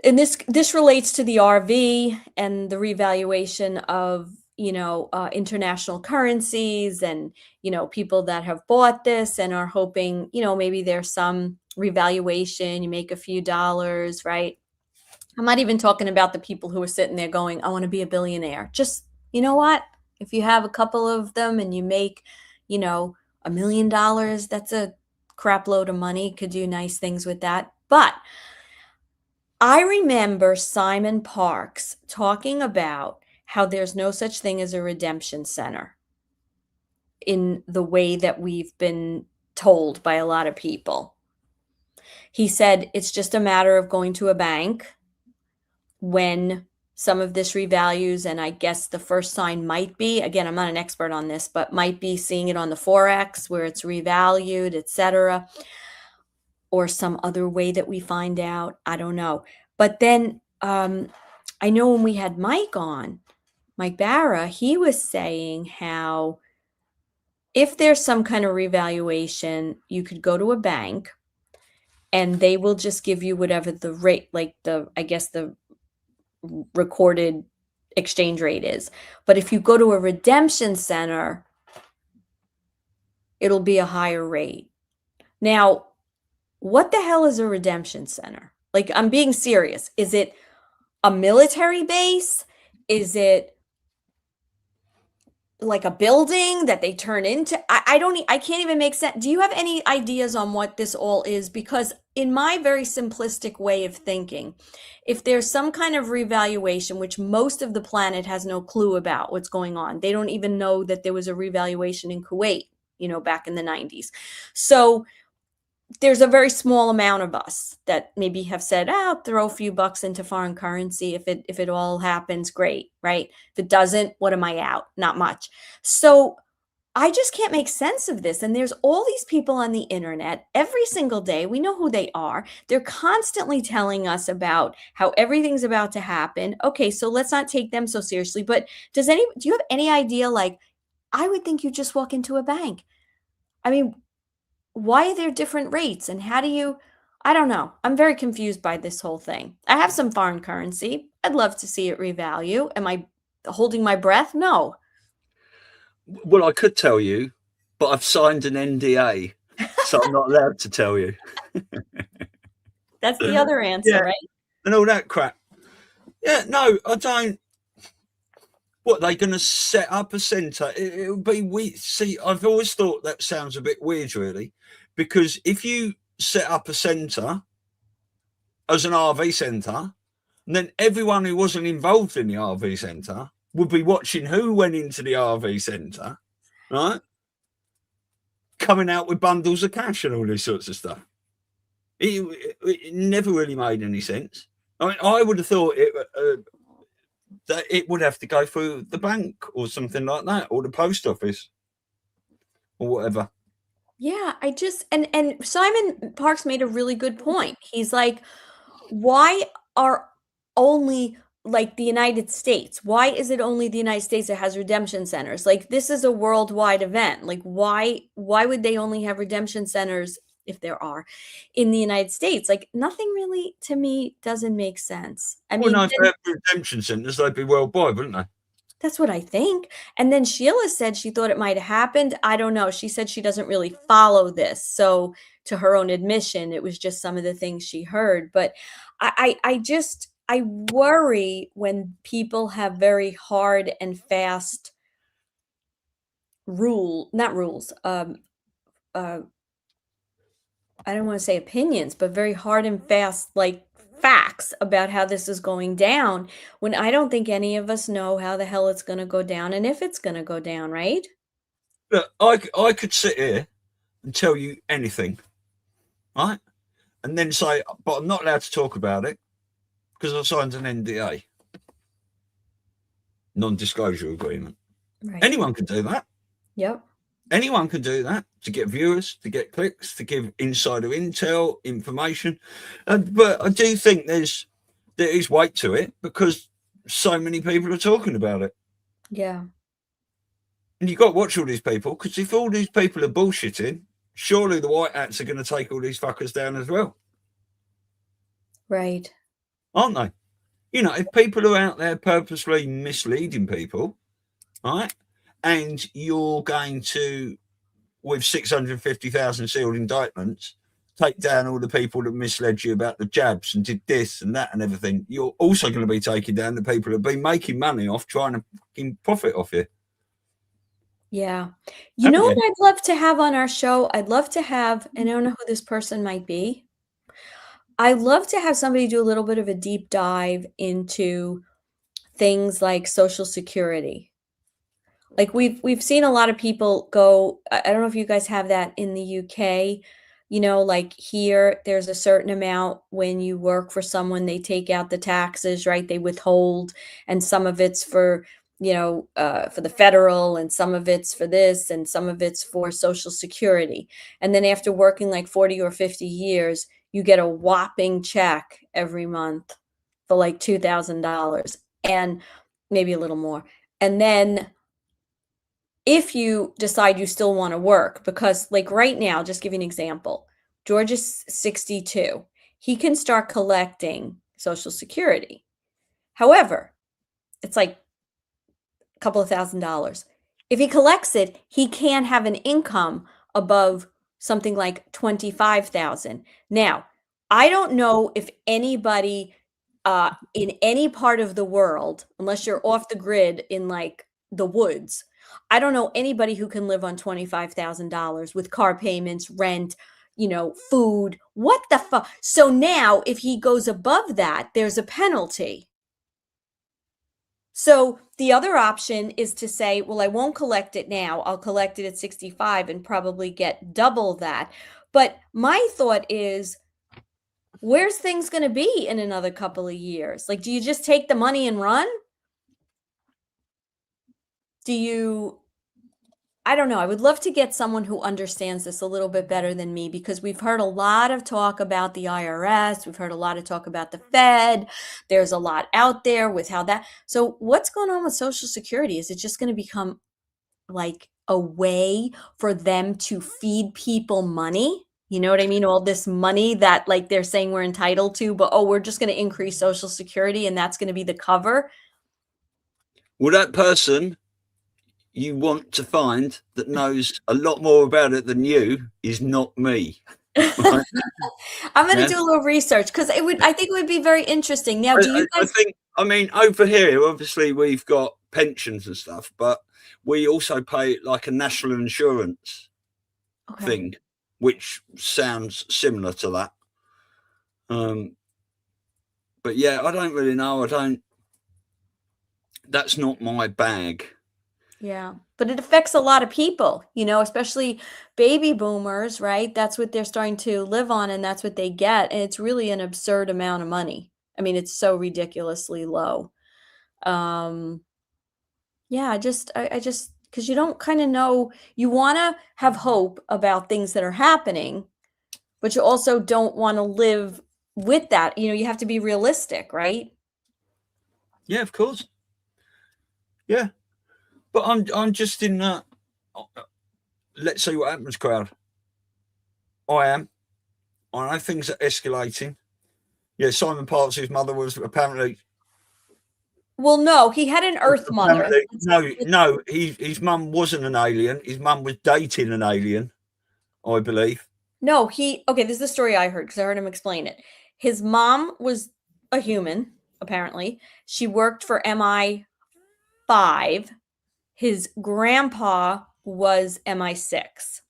And this relates to the RV and the revaluation of, you know, international currencies and, you know, people that have bought this and are hoping, you know, maybe there's some revaluation, you make a few dollars, right? I'm not even talking about the people who are sitting there going, I want to be a billionaire. Just, you know what? If you have a couple of them and you make, you know, $1 million, that's a crap load of money. Could do nice things with that. But I remember Simon Parks talking about how there's no such thing as a redemption center in the way that we've been told by a lot of people. He said it's just a matter of going to a bank when some of this revalues, and I guess the first sign might be, again, I'm not an expert on this, but might be seeing it on the Forex where it's revalued, etc., or some other way that we find out. I don't know. But then I know when we had Mike on, Mike Barra, he was saying how if there's some kind of revaluation, you could go to a bank and they will just give you whatever the rate, like I guess the recorded exchange rate is. But if you go to a redemption center, it'll be a higher rate. Now, what the hell is a redemption center? Like, I'm being serious. Is it a military base? Is it like a building that they turn into? I can't even make sense. Do you have any ideas on what this all is? Because in my very simplistic way of thinking, if there's some kind of revaluation, which most of the planet has no clue about what's going on, they don't even know that there was a revaluation in Kuwait, you know, back in the 90s. So there's a very small amount of us that maybe have said, I'll throw a few bucks into foreign currency. If it all happens, great, right? If it doesn't, what am I out? Not much. So I just can't make sense of this. And there's all these people on the internet every single day. We know who they are. They're constantly telling us about how everything's about to happen. Okay, so let's not take them so seriously. But do you have any idea? Like, I would think you just walk into a bank. I mean, why are there different rates? And how do you, I don't know. I'm very confused by this whole thing. I have some foreign currency. I'd love to see it revalue. Am I holding my breath? No.
Well, I could tell you, but I've signed an NDA, so I'm not allowed to tell you.
That's the other answer, right?
And all that crap. Yeah, no, I don't. What, they're going to set up a centre? It would be weird. See, I've always thought that sounds a bit weird, really, because if you set up a centre as an RV centre, then everyone who wasn't involved in the RV centre would be watching who went into the RV centre, right? coming out with bundles of cash and all these sorts of stuff. It never really made any sense. I mean, I would have thought that it would have to go through the bank or something like that, or the post office or whatever.
Yeah, I just and Simon Parks made a really good point. He's like, why are only like the United States? Why is it only the United States that has redemption centers? Like this is a worldwide event. Like why would they only have redemption centers if there are in the United States? Like nothing really to me doesn't make sense. I
Well,
mean,
no, if they had redemption centres, they'd be worldwide, wouldn't they?
that's what I think. And then Sheila said she thought it might have happened. I don't know. She said she doesn't really follow this. So to her own admission, it was just some of the things she heard. But I worry when people have very hard and fast not rules, I don't want to say opinions, but very hard and fast, like facts about how this is going down, when I don't think any of us know how the hell it's going to go down and if it's going to go down, right?
Look, I could sit here and tell you anything, right? And then say, but I'm not allowed to talk about it because I signed an NDA, non-disclosure agreement.
Right.
Anyone can do that.
Yep.
Anyone can do that to get viewers, to get clicks, to give insider intel, information. But I do think there is weight to it because so many people are talking about it.
Yeah.
And you've got to watch all these people, because if all these people are bullshitting, surely the white hats are going to take all these fuckers down as well.
Right.
Aren't they? You know, if people are out there purposely misleading people, right, and you're going to, with 650,000 sealed indictments, take down all the people that misled you about the jabs and did this and that and everything, you're also going to be taking down the people that have been making money off trying to fucking profit off you.
Yeah. You know what I'd love to have on our show? I'd love to have, and I don't know who this person might be. I'd love to have somebody do a little bit of a deep dive into things like Social Security. Like we've seen a lot of people go, I don't know if you guys have that in the UK, you know, like here there's a certain amount when you work for someone, they take out the taxes, right? They withhold, and some of it's for, you know, for the federal, and some of it's for this, and some of it's for Social Security. And then after working like 40 or 50 years, you get a whopping check every month for like $2,000 and maybe a little more. And then if you decide you still want to work, because like right now, just give you an example, George is 62. He can start collecting Social Security. However, it's like a couple of $1,000s. If he collects it, he can't have an income above something like 25,000. Now, I don't know if anybody in any part of the world, unless you're off the grid in like the woods, I don't know anybody who can live on $25,000 with car payments, rent, you know, food. What the fuck? So now if he goes above that, there's a penalty. So the other option is to say, well, I won't collect it now. I'll collect it at 65 and probably get double that. But my thought is, where's things going to be in another couple of years? Like, do you just take the money and run? I don't know. I would love to get someone who understands this a little bit better than me, because we've heard a lot of talk about the IRS. We've heard a lot of talk about the Fed. There's a lot out there with how that. So what's going on with Social Security? Is it just going to become like a way for them to feed people money? You know what I mean? All this money that like they're saying we're entitled to, but we're just going to increase Social Security and that's going to be the cover.
Well, that person you want to find that knows a lot more about it than you is not me. Right?
I'm going to do a little research, because I think it would be very interesting. Now, do you guys?
I mean, over here, obviously we've got pensions and stuff, but we also pay like a national insurance thing, which sounds similar to that. But yeah, I don't really know. That's not my bag.
Yeah. But it affects a lot of people, you know, especially baby boomers, right? That's what they're starting to live on and that's what they get. And it's really an absurd amount of money. I mean, it's so ridiculously low. Um, yeah, I just, because you don't kind of know, you want to have hope about things that are happening, but you also don't want to live with that. You know, you have to be realistic, right?
Yeah, of course. Yeah, but I'm just in that. Let's see what happens, crowd. I know things are escalating. Yeah, Simon Parks' mother was apparently.
Well, no, he had an Earth mother.
No, his mum wasn't an alien. His mum was dating an alien, I believe.
No, okay, this is the story I heard because I heard him explain it. His mom was a human, apparently. She worked for MI5. His grandpa was MI6.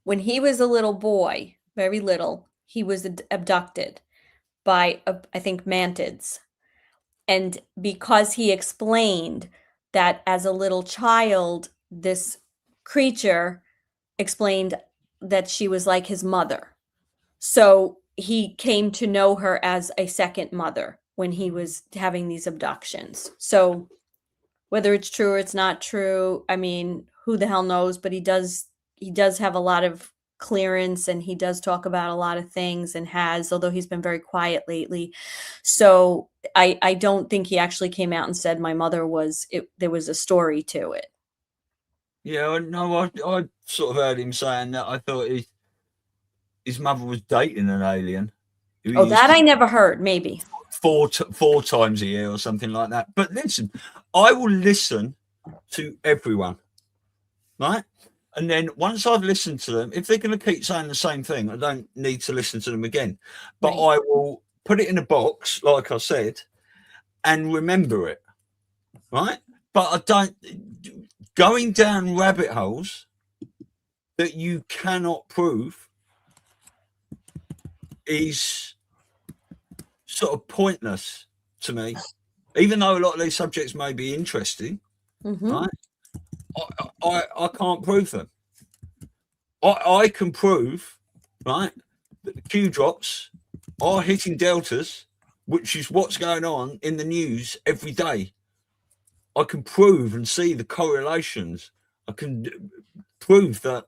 When he was a little boy, very little, he was abducted by, I think, mantids. And because he explained that as a little child, this creature explained that she was like his mother. So he came to know her as a second mother when he was having these abductions. So whether it's true or it's not true, I mean, who the hell knows? But he does have a lot of clearance and he does talk about a lot of things and although he's been very quiet lately. So I don't think he actually came out and said my mother was it. There was a story to it.
Yeah, no, I sort of heard him saying that. I thought his mother was dating an alien.
Oh, that I never heard. Maybe
four times a year or something like that. But listen, I will listen to everyone, right? And then once I've listened to them, if they're going to keep saying the same thing, I don't need to listen to them again. But
right.
I will put it in a box, like I said, and remember it, right? But I don't going down rabbit holes that you cannot prove is sort of pointless to me, even though a lot of these subjects may be interesting, right? I can't prove them. I can prove, right, that the Q drops are hitting deltas, which is what's going on in the news every day. I can prove and see the correlations. I can prove that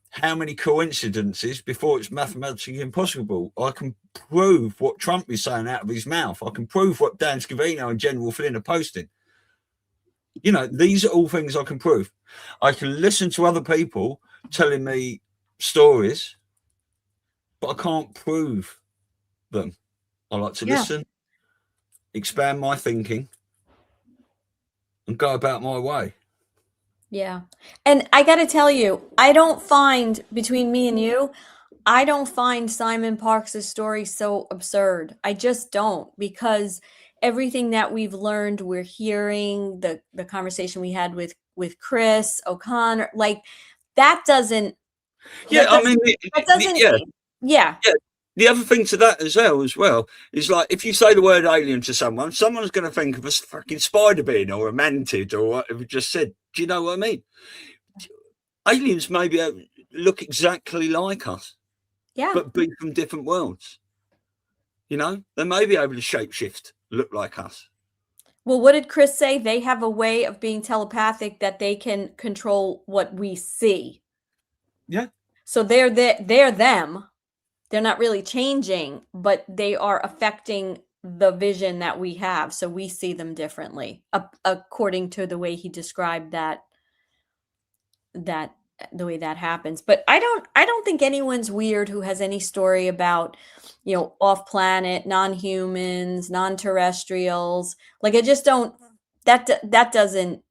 how many coincidences before it's mathematically impossible. I can prove what Trump is saying out of his mouth. I can prove what Dan Scavino and General Flynn are posting. You know, these are all things I can prove. I can listen to other people telling me stories, but I can't prove them. I like to listen, expand my thinking, and go about my way.
Yeah. And I got to tell you, I don't find, between me and you, I don't find Simon Parks' story so absurd. I just don't, because everything that we've learned, we're hearing, the conversation we had with Chris O'Connor, like that doesn't.
Yeah,
that doesn't,
I mean,
that doesn't. Yeah.
The other thing to that as well is like if you say the word alien to someone, someone's going to think of a fucking spider being or a mantid or what we just said. Do you know what I mean? Aliens maybe look exactly like us, but be from different worlds. You know, they may be able to shapeshift, look like us.
Well, what did Chris say? They have a way of being telepathic that they can control what we see.
Yeah.
So they're them. They're not really changing, but they are affecting the vision that we have. So we see them differently, according to the way he described that the way that happens. But I don't think anyone's weird who has any story about, you know, off planet, non-humans, non-terrestrials. Like I just don't, that doesn't,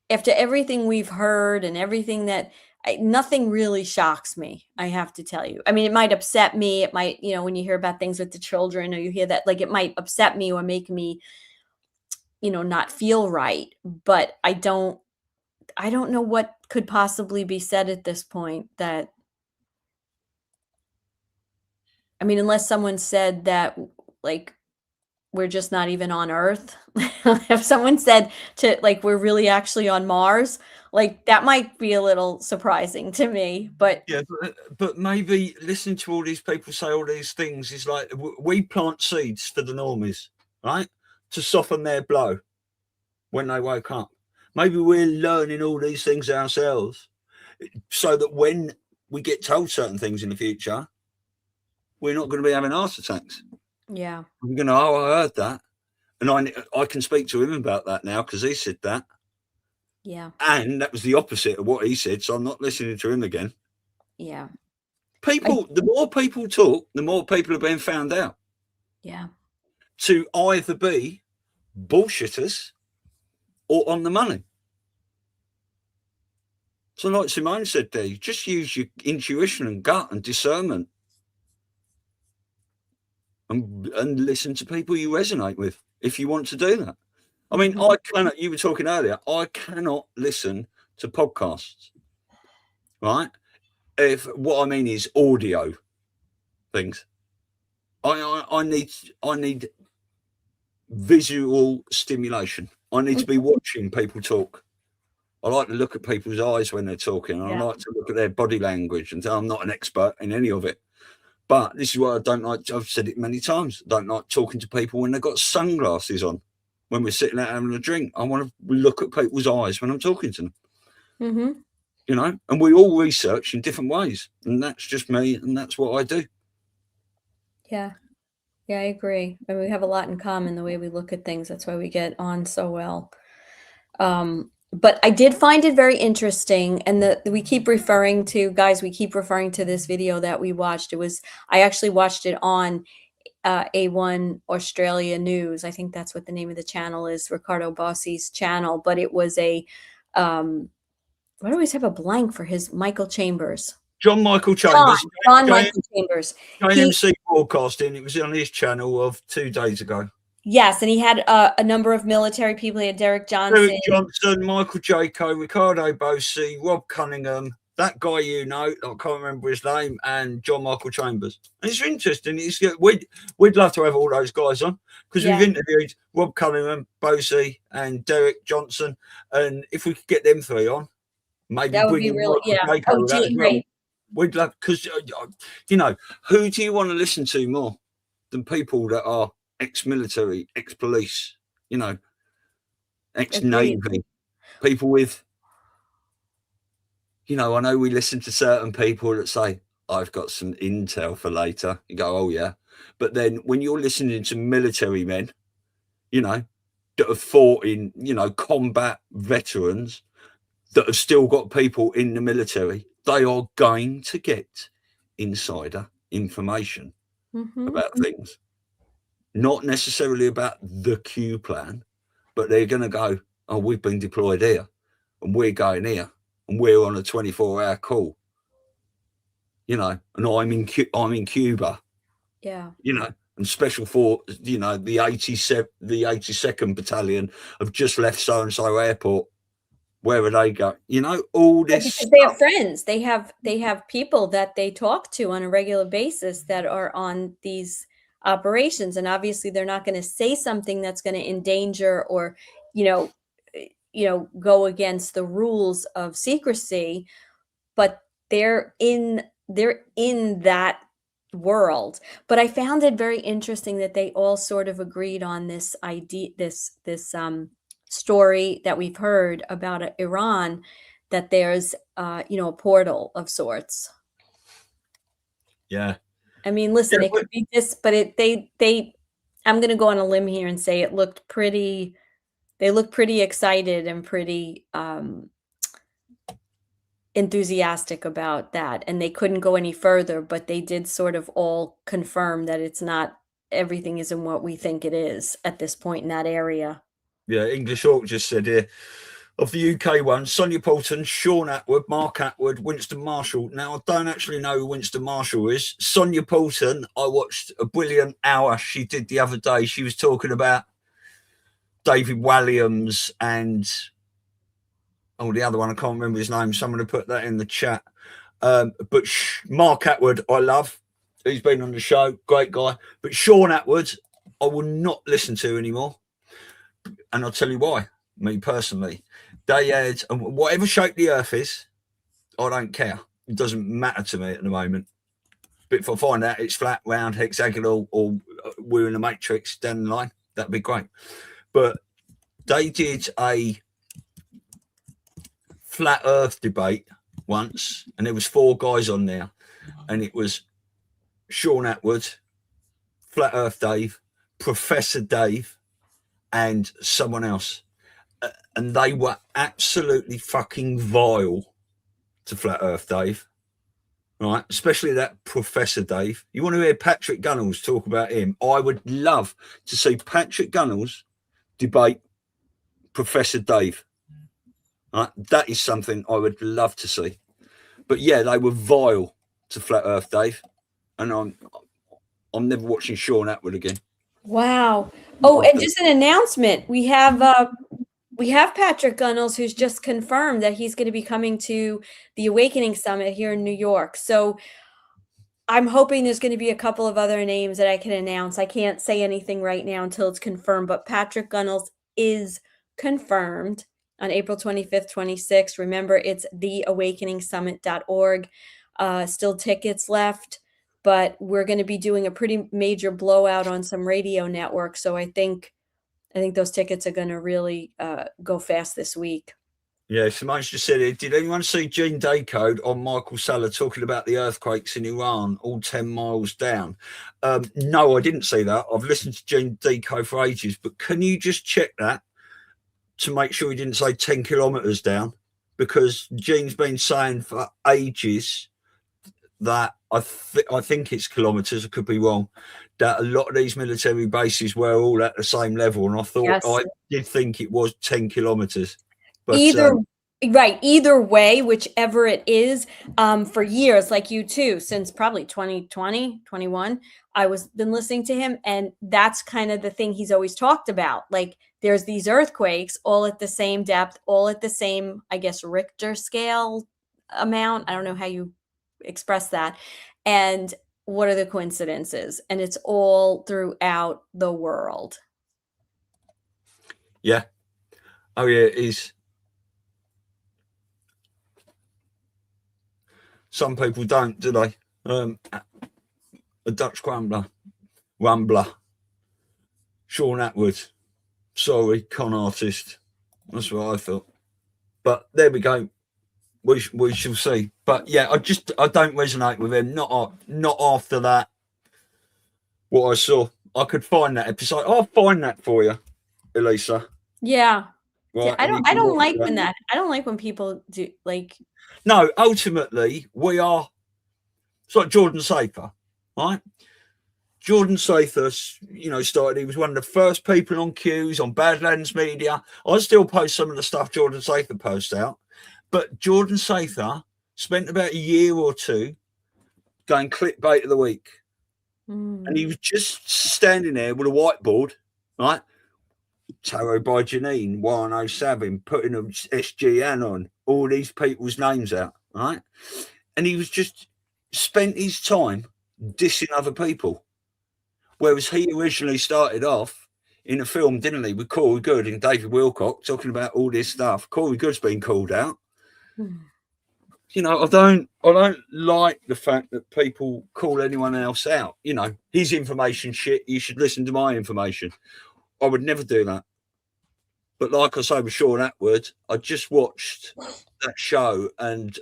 after everything we've heard and everything that nothing really shocks me, I have to tell you. I mean, it might upset me. It might, you know, when you hear about things with the children or you hear that, like it might upset me or make me, you know, not feel right. But I don't know what could possibly be said at this point that, I mean, unless someone said that, like, we're just not even on Earth. If someone said to like we're really actually on Mars, like that might be a little surprising to me. But
yeah, but maybe listening to all these people say all these things is like we plant seeds for the normies, right, to soften their blow when they wake up. Maybe we're learning all these things ourselves so that when we get told certain things in the future, we're not going to be having heart attacks.
yeah,
We're going to, oh, I heard that. And I can speak to him about that now because he said that.
yeah,
And that was the opposite of what he said. So I'm not listening to him again.
yeah,
The more people talk, the more people are being found out
yeah,
to either be bullshitters or on the money. So like Simone said there, you just use your intuition and gut and discernment and listen to people you resonate with if you want to do that. I mean, I cannot, you were talking earlier, I cannot listen to podcasts, right? If what I mean is audio things. I need visual stimulation. I need to be watching people talk. I like to look at people's eyes when they're talking. I like to look at their body language, and I'm not an expert in any of it. But this is why I don't like, I've said it many times, I don't like talking to people when they've got sunglasses on. When we're sitting out having a drink, I want to look at people's eyes when I'm talking to them.
mm-hmm.
You know, and we all research in different ways. And that's just me, and that's what I do.
Yeah. Yeah, I agree. And we have a lot in common the way we look at things. That's why we get on so well. But I did find it very interesting, and we keep referring to, guys, we keep referring to this video that we watched. I actually watched it on A1 Australia News. I think that's what the name of the channel is, Ricardo Bossi's channel. But it was I always have a blank for his Michael Chambers.
John Michael Chambers.
John Michael Chambers.
JMC Broadcasting. It was on his channel of 2 days ago.
Yes, and he had a number of military people. He had Derek Johnson,
Michael Jaco, Ricardo Bossi, Rob Cunningham, that guy I can't remember his name, and John Michael Chambers. And it's interesting. We'd love to have all those guys on because we've interviewed Rob Cunningham, Bossi, and Derek Johnson. And if we could get them three on, maybe
that would be really great.
We'd love, because who do you want to listen to more than people that are ex-military, ex-police, ex-Navy, people with, I know we listen to certain people that say, I've got some intel for later. You go, oh yeah. But then when you're listening to military men, that have fought in, combat veterans that have still got people in the military, they are going to get insider information about things. Not necessarily about the Q plan, but they're going to go, oh, we've been deployed here and we're going here and we're on a 24-hour call, and I'm in Cuba, and special force, the 82nd battalion have just left so-and-so airport. Where would they go? All this
because they have friends. They have people that they talk to on a regular basis that are on these operations, and obviously they're not going to say something that's going to endanger or go against the rules of secrecy, but they're in that world. But I found it very interesting that they all sort of agreed on this idea, this story that we've heard about Iran, that there's a portal of sorts.
Yeah.
I mean, listen, it could be this, but I'm going to go on a limb here and say they look pretty excited and pretty enthusiastic about that. And they couldn't go any further, but they did sort of all confirm that it's not, everything isn't what we think it is at this point in that area.
Yeah, English Hawk just said here, of the UK one, Sonia Poulton, Sean Atwood, Mark Atwood, Winston Marshall. Now, I don't actually know who Winston Marshall is. Sonia Poulton, I watched a brilliant hour she did the other day. She was talking about David Walliams and, the other one, I can't remember his name. Someone to put that in the chat. But Mark Atwood, I love. He's been on the show, great guy. But Sean Atwood, I will not listen to anymore. And I'll tell you why, me personally. They had, whatever shape the earth is, I don't care. It doesn't matter to me at the moment. But if I find out it's flat, round, hexagonal, or we're in a matrix down the line, that'd be great. But they did a flat earth debate once, and there was 4 guys on there, and it was Sean Atwood, Flat Earth Dave, Professor Dave, and someone else. And they were absolutely fucking vile to Flat Earth Dave, right? Especially that Professor Dave. You want to hear Patrick Gunnels talk about him? I would love to see Patrick Gunnels debate Professor Dave. Right? That is something I would love to see. But yeah, they were vile to Flat Earth Dave, and I'm never watching Sean Atwood again.
Wow. Oh, and just an announcement. We have Patrick Gunnels, who's just confirmed that he's going to be coming to the Awakening Summit here in New York. So I'm hoping there's going to be a couple of other names that I can announce. I can't say anything right now until it's confirmed, but Patrick Gunnels is confirmed on April 25th, 26th. Remember, it's theawakeningsummit.org. Still tickets left, but we're going to be doing a pretty major blowout on some radio networks. So I think those tickets are going to really go fast this week.
Yeah, Simone's just said it. Did anyone see Gene Daycode on Michael Salah talking about the earthquakes in Iran, all 10 miles down? No, I didn't see that. I've listened to Gene Daycode for ages, but can you just check that to make sure he didn't say 10 kilometers down? Because Gene's been saying for ages that I think it's kilometers, I could be wrong, that a lot of these military bases were all at the same level. And I thought, yes, I did think it was 10 kilometers. But,
either way, whichever it is, for years, like you too, since probably 2020, 21, I was been listening to him, and that's kind of the thing he's always talked about. Like, there's these earthquakes all at the same depth, all at the same, I guess, Richter scale amount. I don't know how you express that. And what are the coincidences? And it's all throughout the world.
Yeah. Oh yeah, it is. Some people don't, do they? A Dutch rumbler, Sean Atwood. Sorry, con artist. That's what I thought. But there we go. We shall see. But yeah, I don't resonate with him. Not after that. What I saw, I could find that episode. I'll find that for you, Elisa.
Yeah. Right? Yeah, I don't like when that. I don't like when people do like.
No, ultimately, we are. It's like Jordan Safer, right? Jordan Safer, started. He was one of the first people on Q's, on Badlands Media. I still post some of the stuff Jordan Safer posts out. But Jordan Safer spent about a year or two going clickbait of the week. And he was just standing there with a whiteboard, right? Tarot by Janine, Warren O'Savin, putting a SGN on, all these people's names out, right? And he was just spent his time dissing other people. Whereas he originally started off in a film, didn't he, with Corey Good and David Wilcock talking about all this stuff. Corey Good's been called out. I don't like the fact that people call anyone else out. His information shit, you should listen to my information. I would never do that. But like I say with Sean Atwood, I just watched that show and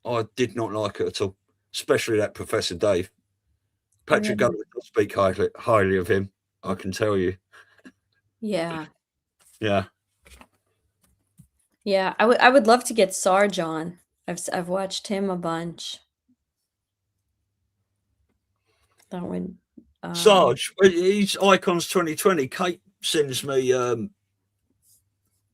I did not like it at all, especially that Professor Dave. Patrick Gunnels does speak highly of him, I can tell you.
Yeah.
Yeah.
Yeah, I would love to get Sarge on. I've watched him a bunch. That one.
Sarge, he's Icons 2020. Kate sends me a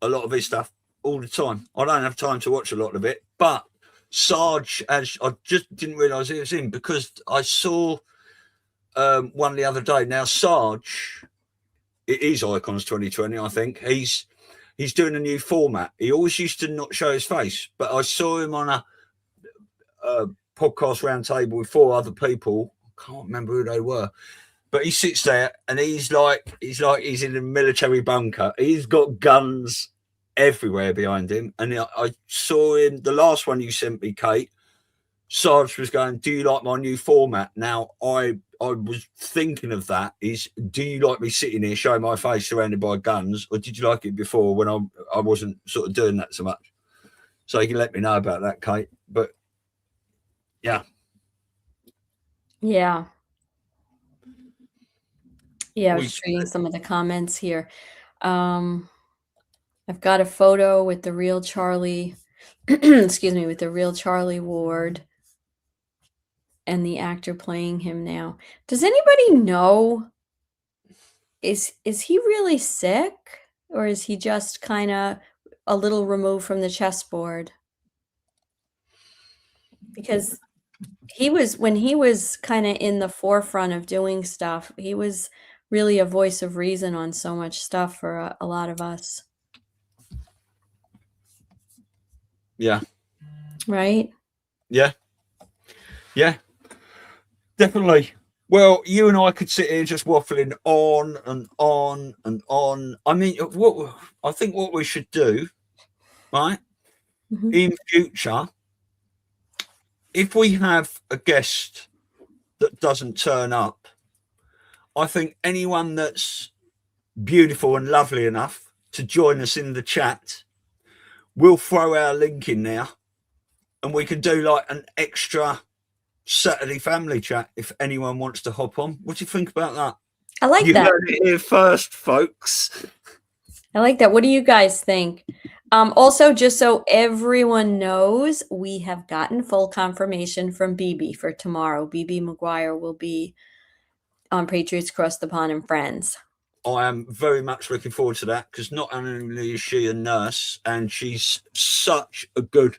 lot of his stuff all the time. I don't have time to watch a lot of it, but Sarge, I just didn't realise it was him because I saw one the other day. Now Sarge, it is Icons 2020. I think he's doing a new format. He always used to not show his face, but I saw him on a podcast roundtable with 4 other people. I can't remember who they were. But he sits there and he's like he's in a military bunker. He's got guns everywhere behind him. And I saw him, the last one you sent me, Kate, Sarge was going, do you like my new format? Now, I was thinking of that is, do you like me sitting here showing my face surrounded by guns, or did you like it before when I wasn't sort of doing that so much? So you can let me know about that, Kate. But yeah.
Yeah. Yeah, I was just reading some of the comments here. I've got a photo with the real Charlie, excuse me, with the real Charlie Ward and the actor playing him now. Does anybody know, is he really sick, or is he just kind of a little removed from the chessboard? Because when he was kind of in the forefront of doing stuff, he was really a voice of reason on so much stuff for a lot of us.
Yeah.
Right?
Yeah. Yeah. Definitely. Well, you and I could sit here just waffling on and on and on. I mean, I think what we should do, right, in future, if we have a guest that doesn't turn up, I think anyone that's beautiful and lovely enough to join us in the chat, we'll throw our link in there and we can do like an extra Saturday family chat if anyone wants to hop on. What do you think about that?
I like
you
that.
You heard it here first, folks.
I like that. What do you guys think? Also, just so everyone knows, we have gotten full confirmation from BB for tomorrow. BB McGuire will be on Patriots Across the Pond and Friends.
I am very much looking forward to that, because not only is she a nurse, and she's such a good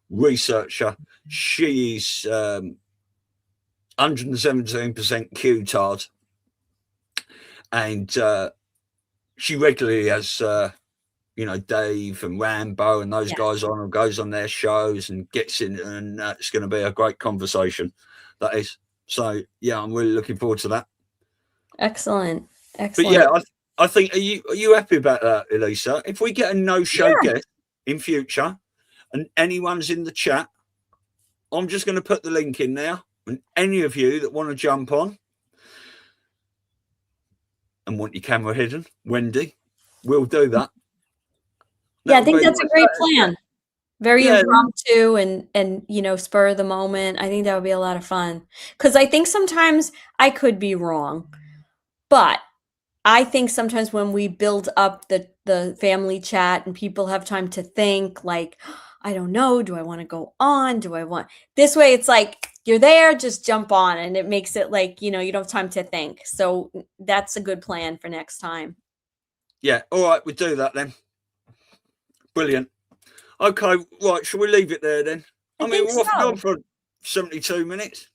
researcher. She's 117% Q-tard, and she regularly has Dave and Rambo and those guys on, and goes on their shows and gets in, and it's going to be a great conversation. That is. So yeah, I'm really looking forward to that.
Excellent.
But yeah, I think, are you happy about that, Elisa? If we get a no-show guest in future and anyone's in the chat, I'm just going to put the link in there, and any of you that want to jump on and want your camera hidden, Wendy, we'll do that.
Yeah, I think that's a great plan. Very impromptu and spur of the moment. I think that would be a lot of fun, because I think sometimes, I could be wrong, but I think sometimes when we build up the family chat and people have time to think, like, I don't know, do I want to go on? Do I want this way? It's like, you're there, just jump on, and it makes it like, you don't have time to think. So that's a good plan for next time.
Yeah. All right. We'll do that then. Brilliant. Okay. Right. Shall we leave it there then? I mean, we're on for 72 minutes.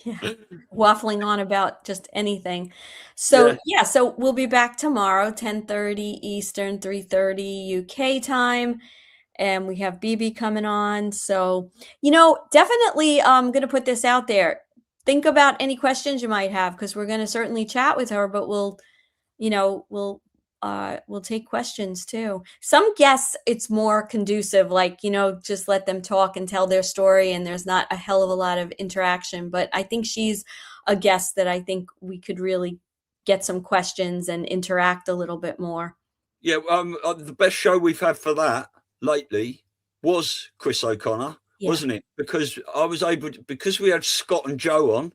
Yeah, waffling on about just anything. So so we'll be back tomorrow, 10:30 Eastern, 3:30 UK time, and we have BB coming on. So definitely I'm gonna put this out there. Think about any questions you might have, because we're gonna certainly chat with her, but we'll take questions too. Some guests, it's more conducive, like, just let them talk and tell their story, and there's not a hell of a lot of interaction. But I think she's a guest that I think we could really get some questions and interact a little bit more.
Yeah, the best show we've had for that lately was Chris O'Connor, wasn't it? Because I was able to, because we had Scott and Joe on,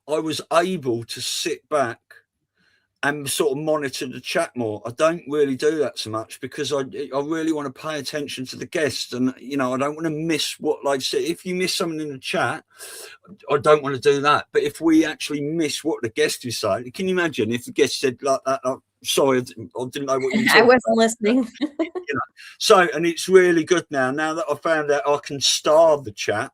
I was able to sit back and sort of monitor the chat more. I don't really do that so much, because I really want to pay attention to the guests, and I don't want to miss what, like, say, if you miss something in the chat, I don't want to do that. But if we actually miss what the guest is saying, can you imagine if the guest said like that? Sorry, I didn't know what you were
I wasn't listening.
So, and it's really good now that I found out I can star the chat.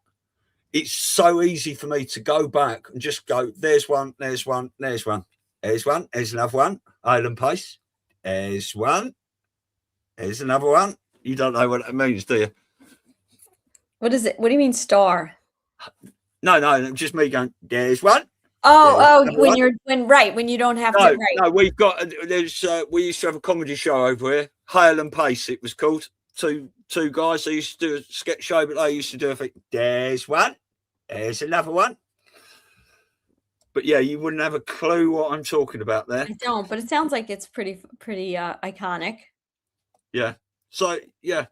It's so easy for me to go back and just go, there's one, there's one, there's one. There's one. There's another one. Island Pace. There's one. There's another one. You don't know what it means, do you?
What is it? What do you mean, star?
No, just me going, there's one.
When you don't have to. Right.
No, we've got we used to have a comedy show over here, Hale and Pace. It was called. Two guys. They used to do a sketch show, but they used to do there's one, there's another one. But yeah, you wouldn't have a clue what I'm talking about there.
I don't, but it sounds like it's pretty iconic.
Yeah. So yeah.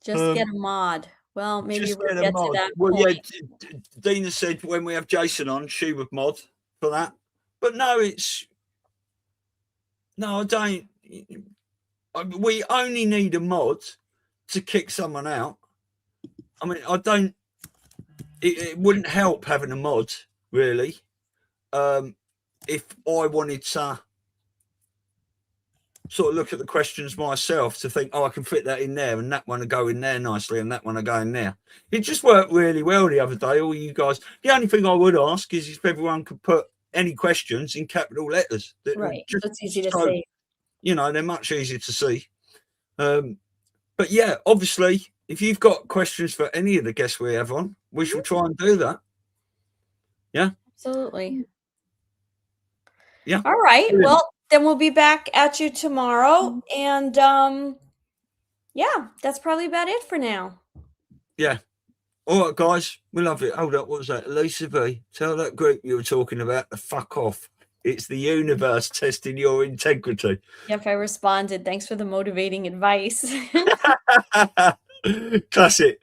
Just get a mod. Well, maybe we'll get to that point.
Yeah, Dina said when we have Jason on, she would mod for that. But no, I don't. We only need a mod to kick someone out. I mean, I don't. It wouldn't help having a mod, really. If I wanted to sort of look at the questions myself to think, I can fit that in there and that one will go in there nicely and that one will go in there. It just worked really well the other day, all you guys. The only thing I would ask is if everyone could put any questions in capital letters.
Right, that's easy to see.
You know, they're much easier to see. But yeah, obviously, if you've got questions for any of the guests we have on, we shall try and do that. Yeah?
Absolutely.
Yeah.
All right. Brilliant. Well, then we'll be back at you tomorrow. And yeah, that's probably about it for now.
Yeah. All right, guys. We love it. Hold up. What was that? Elisa V, tell that group you were talking about to fuck off. It's the universe testing your integrity.
Yep, I responded. Thanks for the motivating advice.
Classic.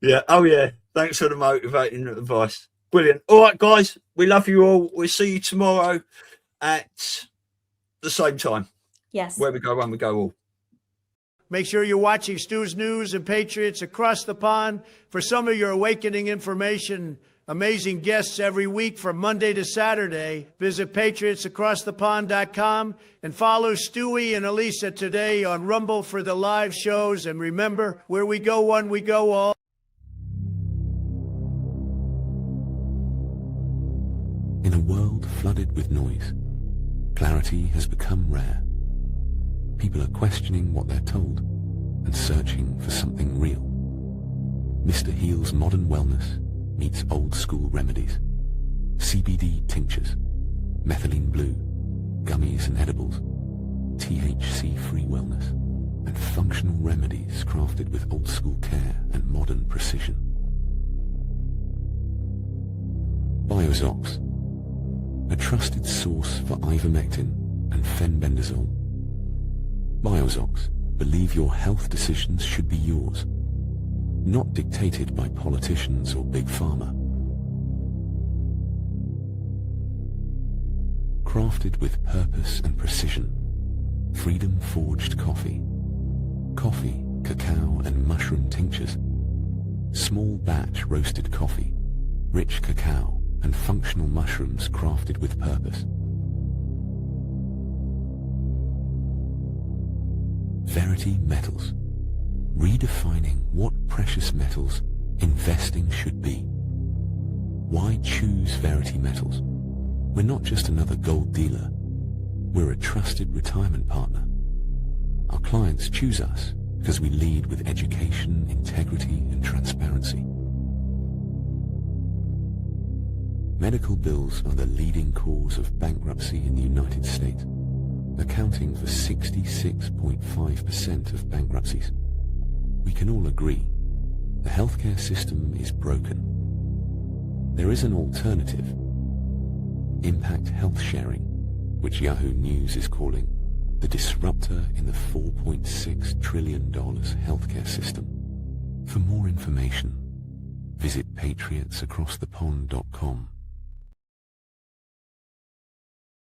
Yeah. Oh, yeah. Thanks for the motivating advice. Brilliant. All right, guys. We love you all. We'll see you tomorrow at the same time.
Yes.
Where we go, when we go all.
Make sure you're watching Stu's News and Patriots Across the Pond for some of your awakening information. Amazing guests every week from Monday to Saturday. Visit patriotsacrossthepond.com and follow Stewie and Elisa today on Rumble for the live shows. And remember, where we go one, we go all.
In a world flooded with noise, clarity has become rare. People are questioning what they're told and searching for something real. Mr. Heal's modern wellness meets old school remedies. CBD tinctures, methylene blue, gummies and edibles, THC-free wellness, and functional remedies crafted with old school care and modern precision. Biozox, a trusted source for ivermectin and fenbendazole. Biozox, believe your health decisions should be yours, not dictated by politicians or big pharma. Crafted with purpose and precision, freedom forged coffee, cacao and mushroom tinctures, small batch roasted coffee, rich cacao and functional mushrooms crafted with purpose. Verity Metals, redefining what precious metals investing should be. Why choose Verity Metals? We're not just another gold dealer. We're a trusted retirement partner. Our clients choose us because we lead with education, integrity, and transparency. Medical bills are the leading cause of bankruptcy in the United States, accounting for 66.5% of bankruptcies. We can all agree the healthcare system is broken. There is an alternative, impact health sharing, which Yahoo News is calling the disruptor in the $4.6 trillion healthcare system. For more information, visit patriotsacrossthepond.com.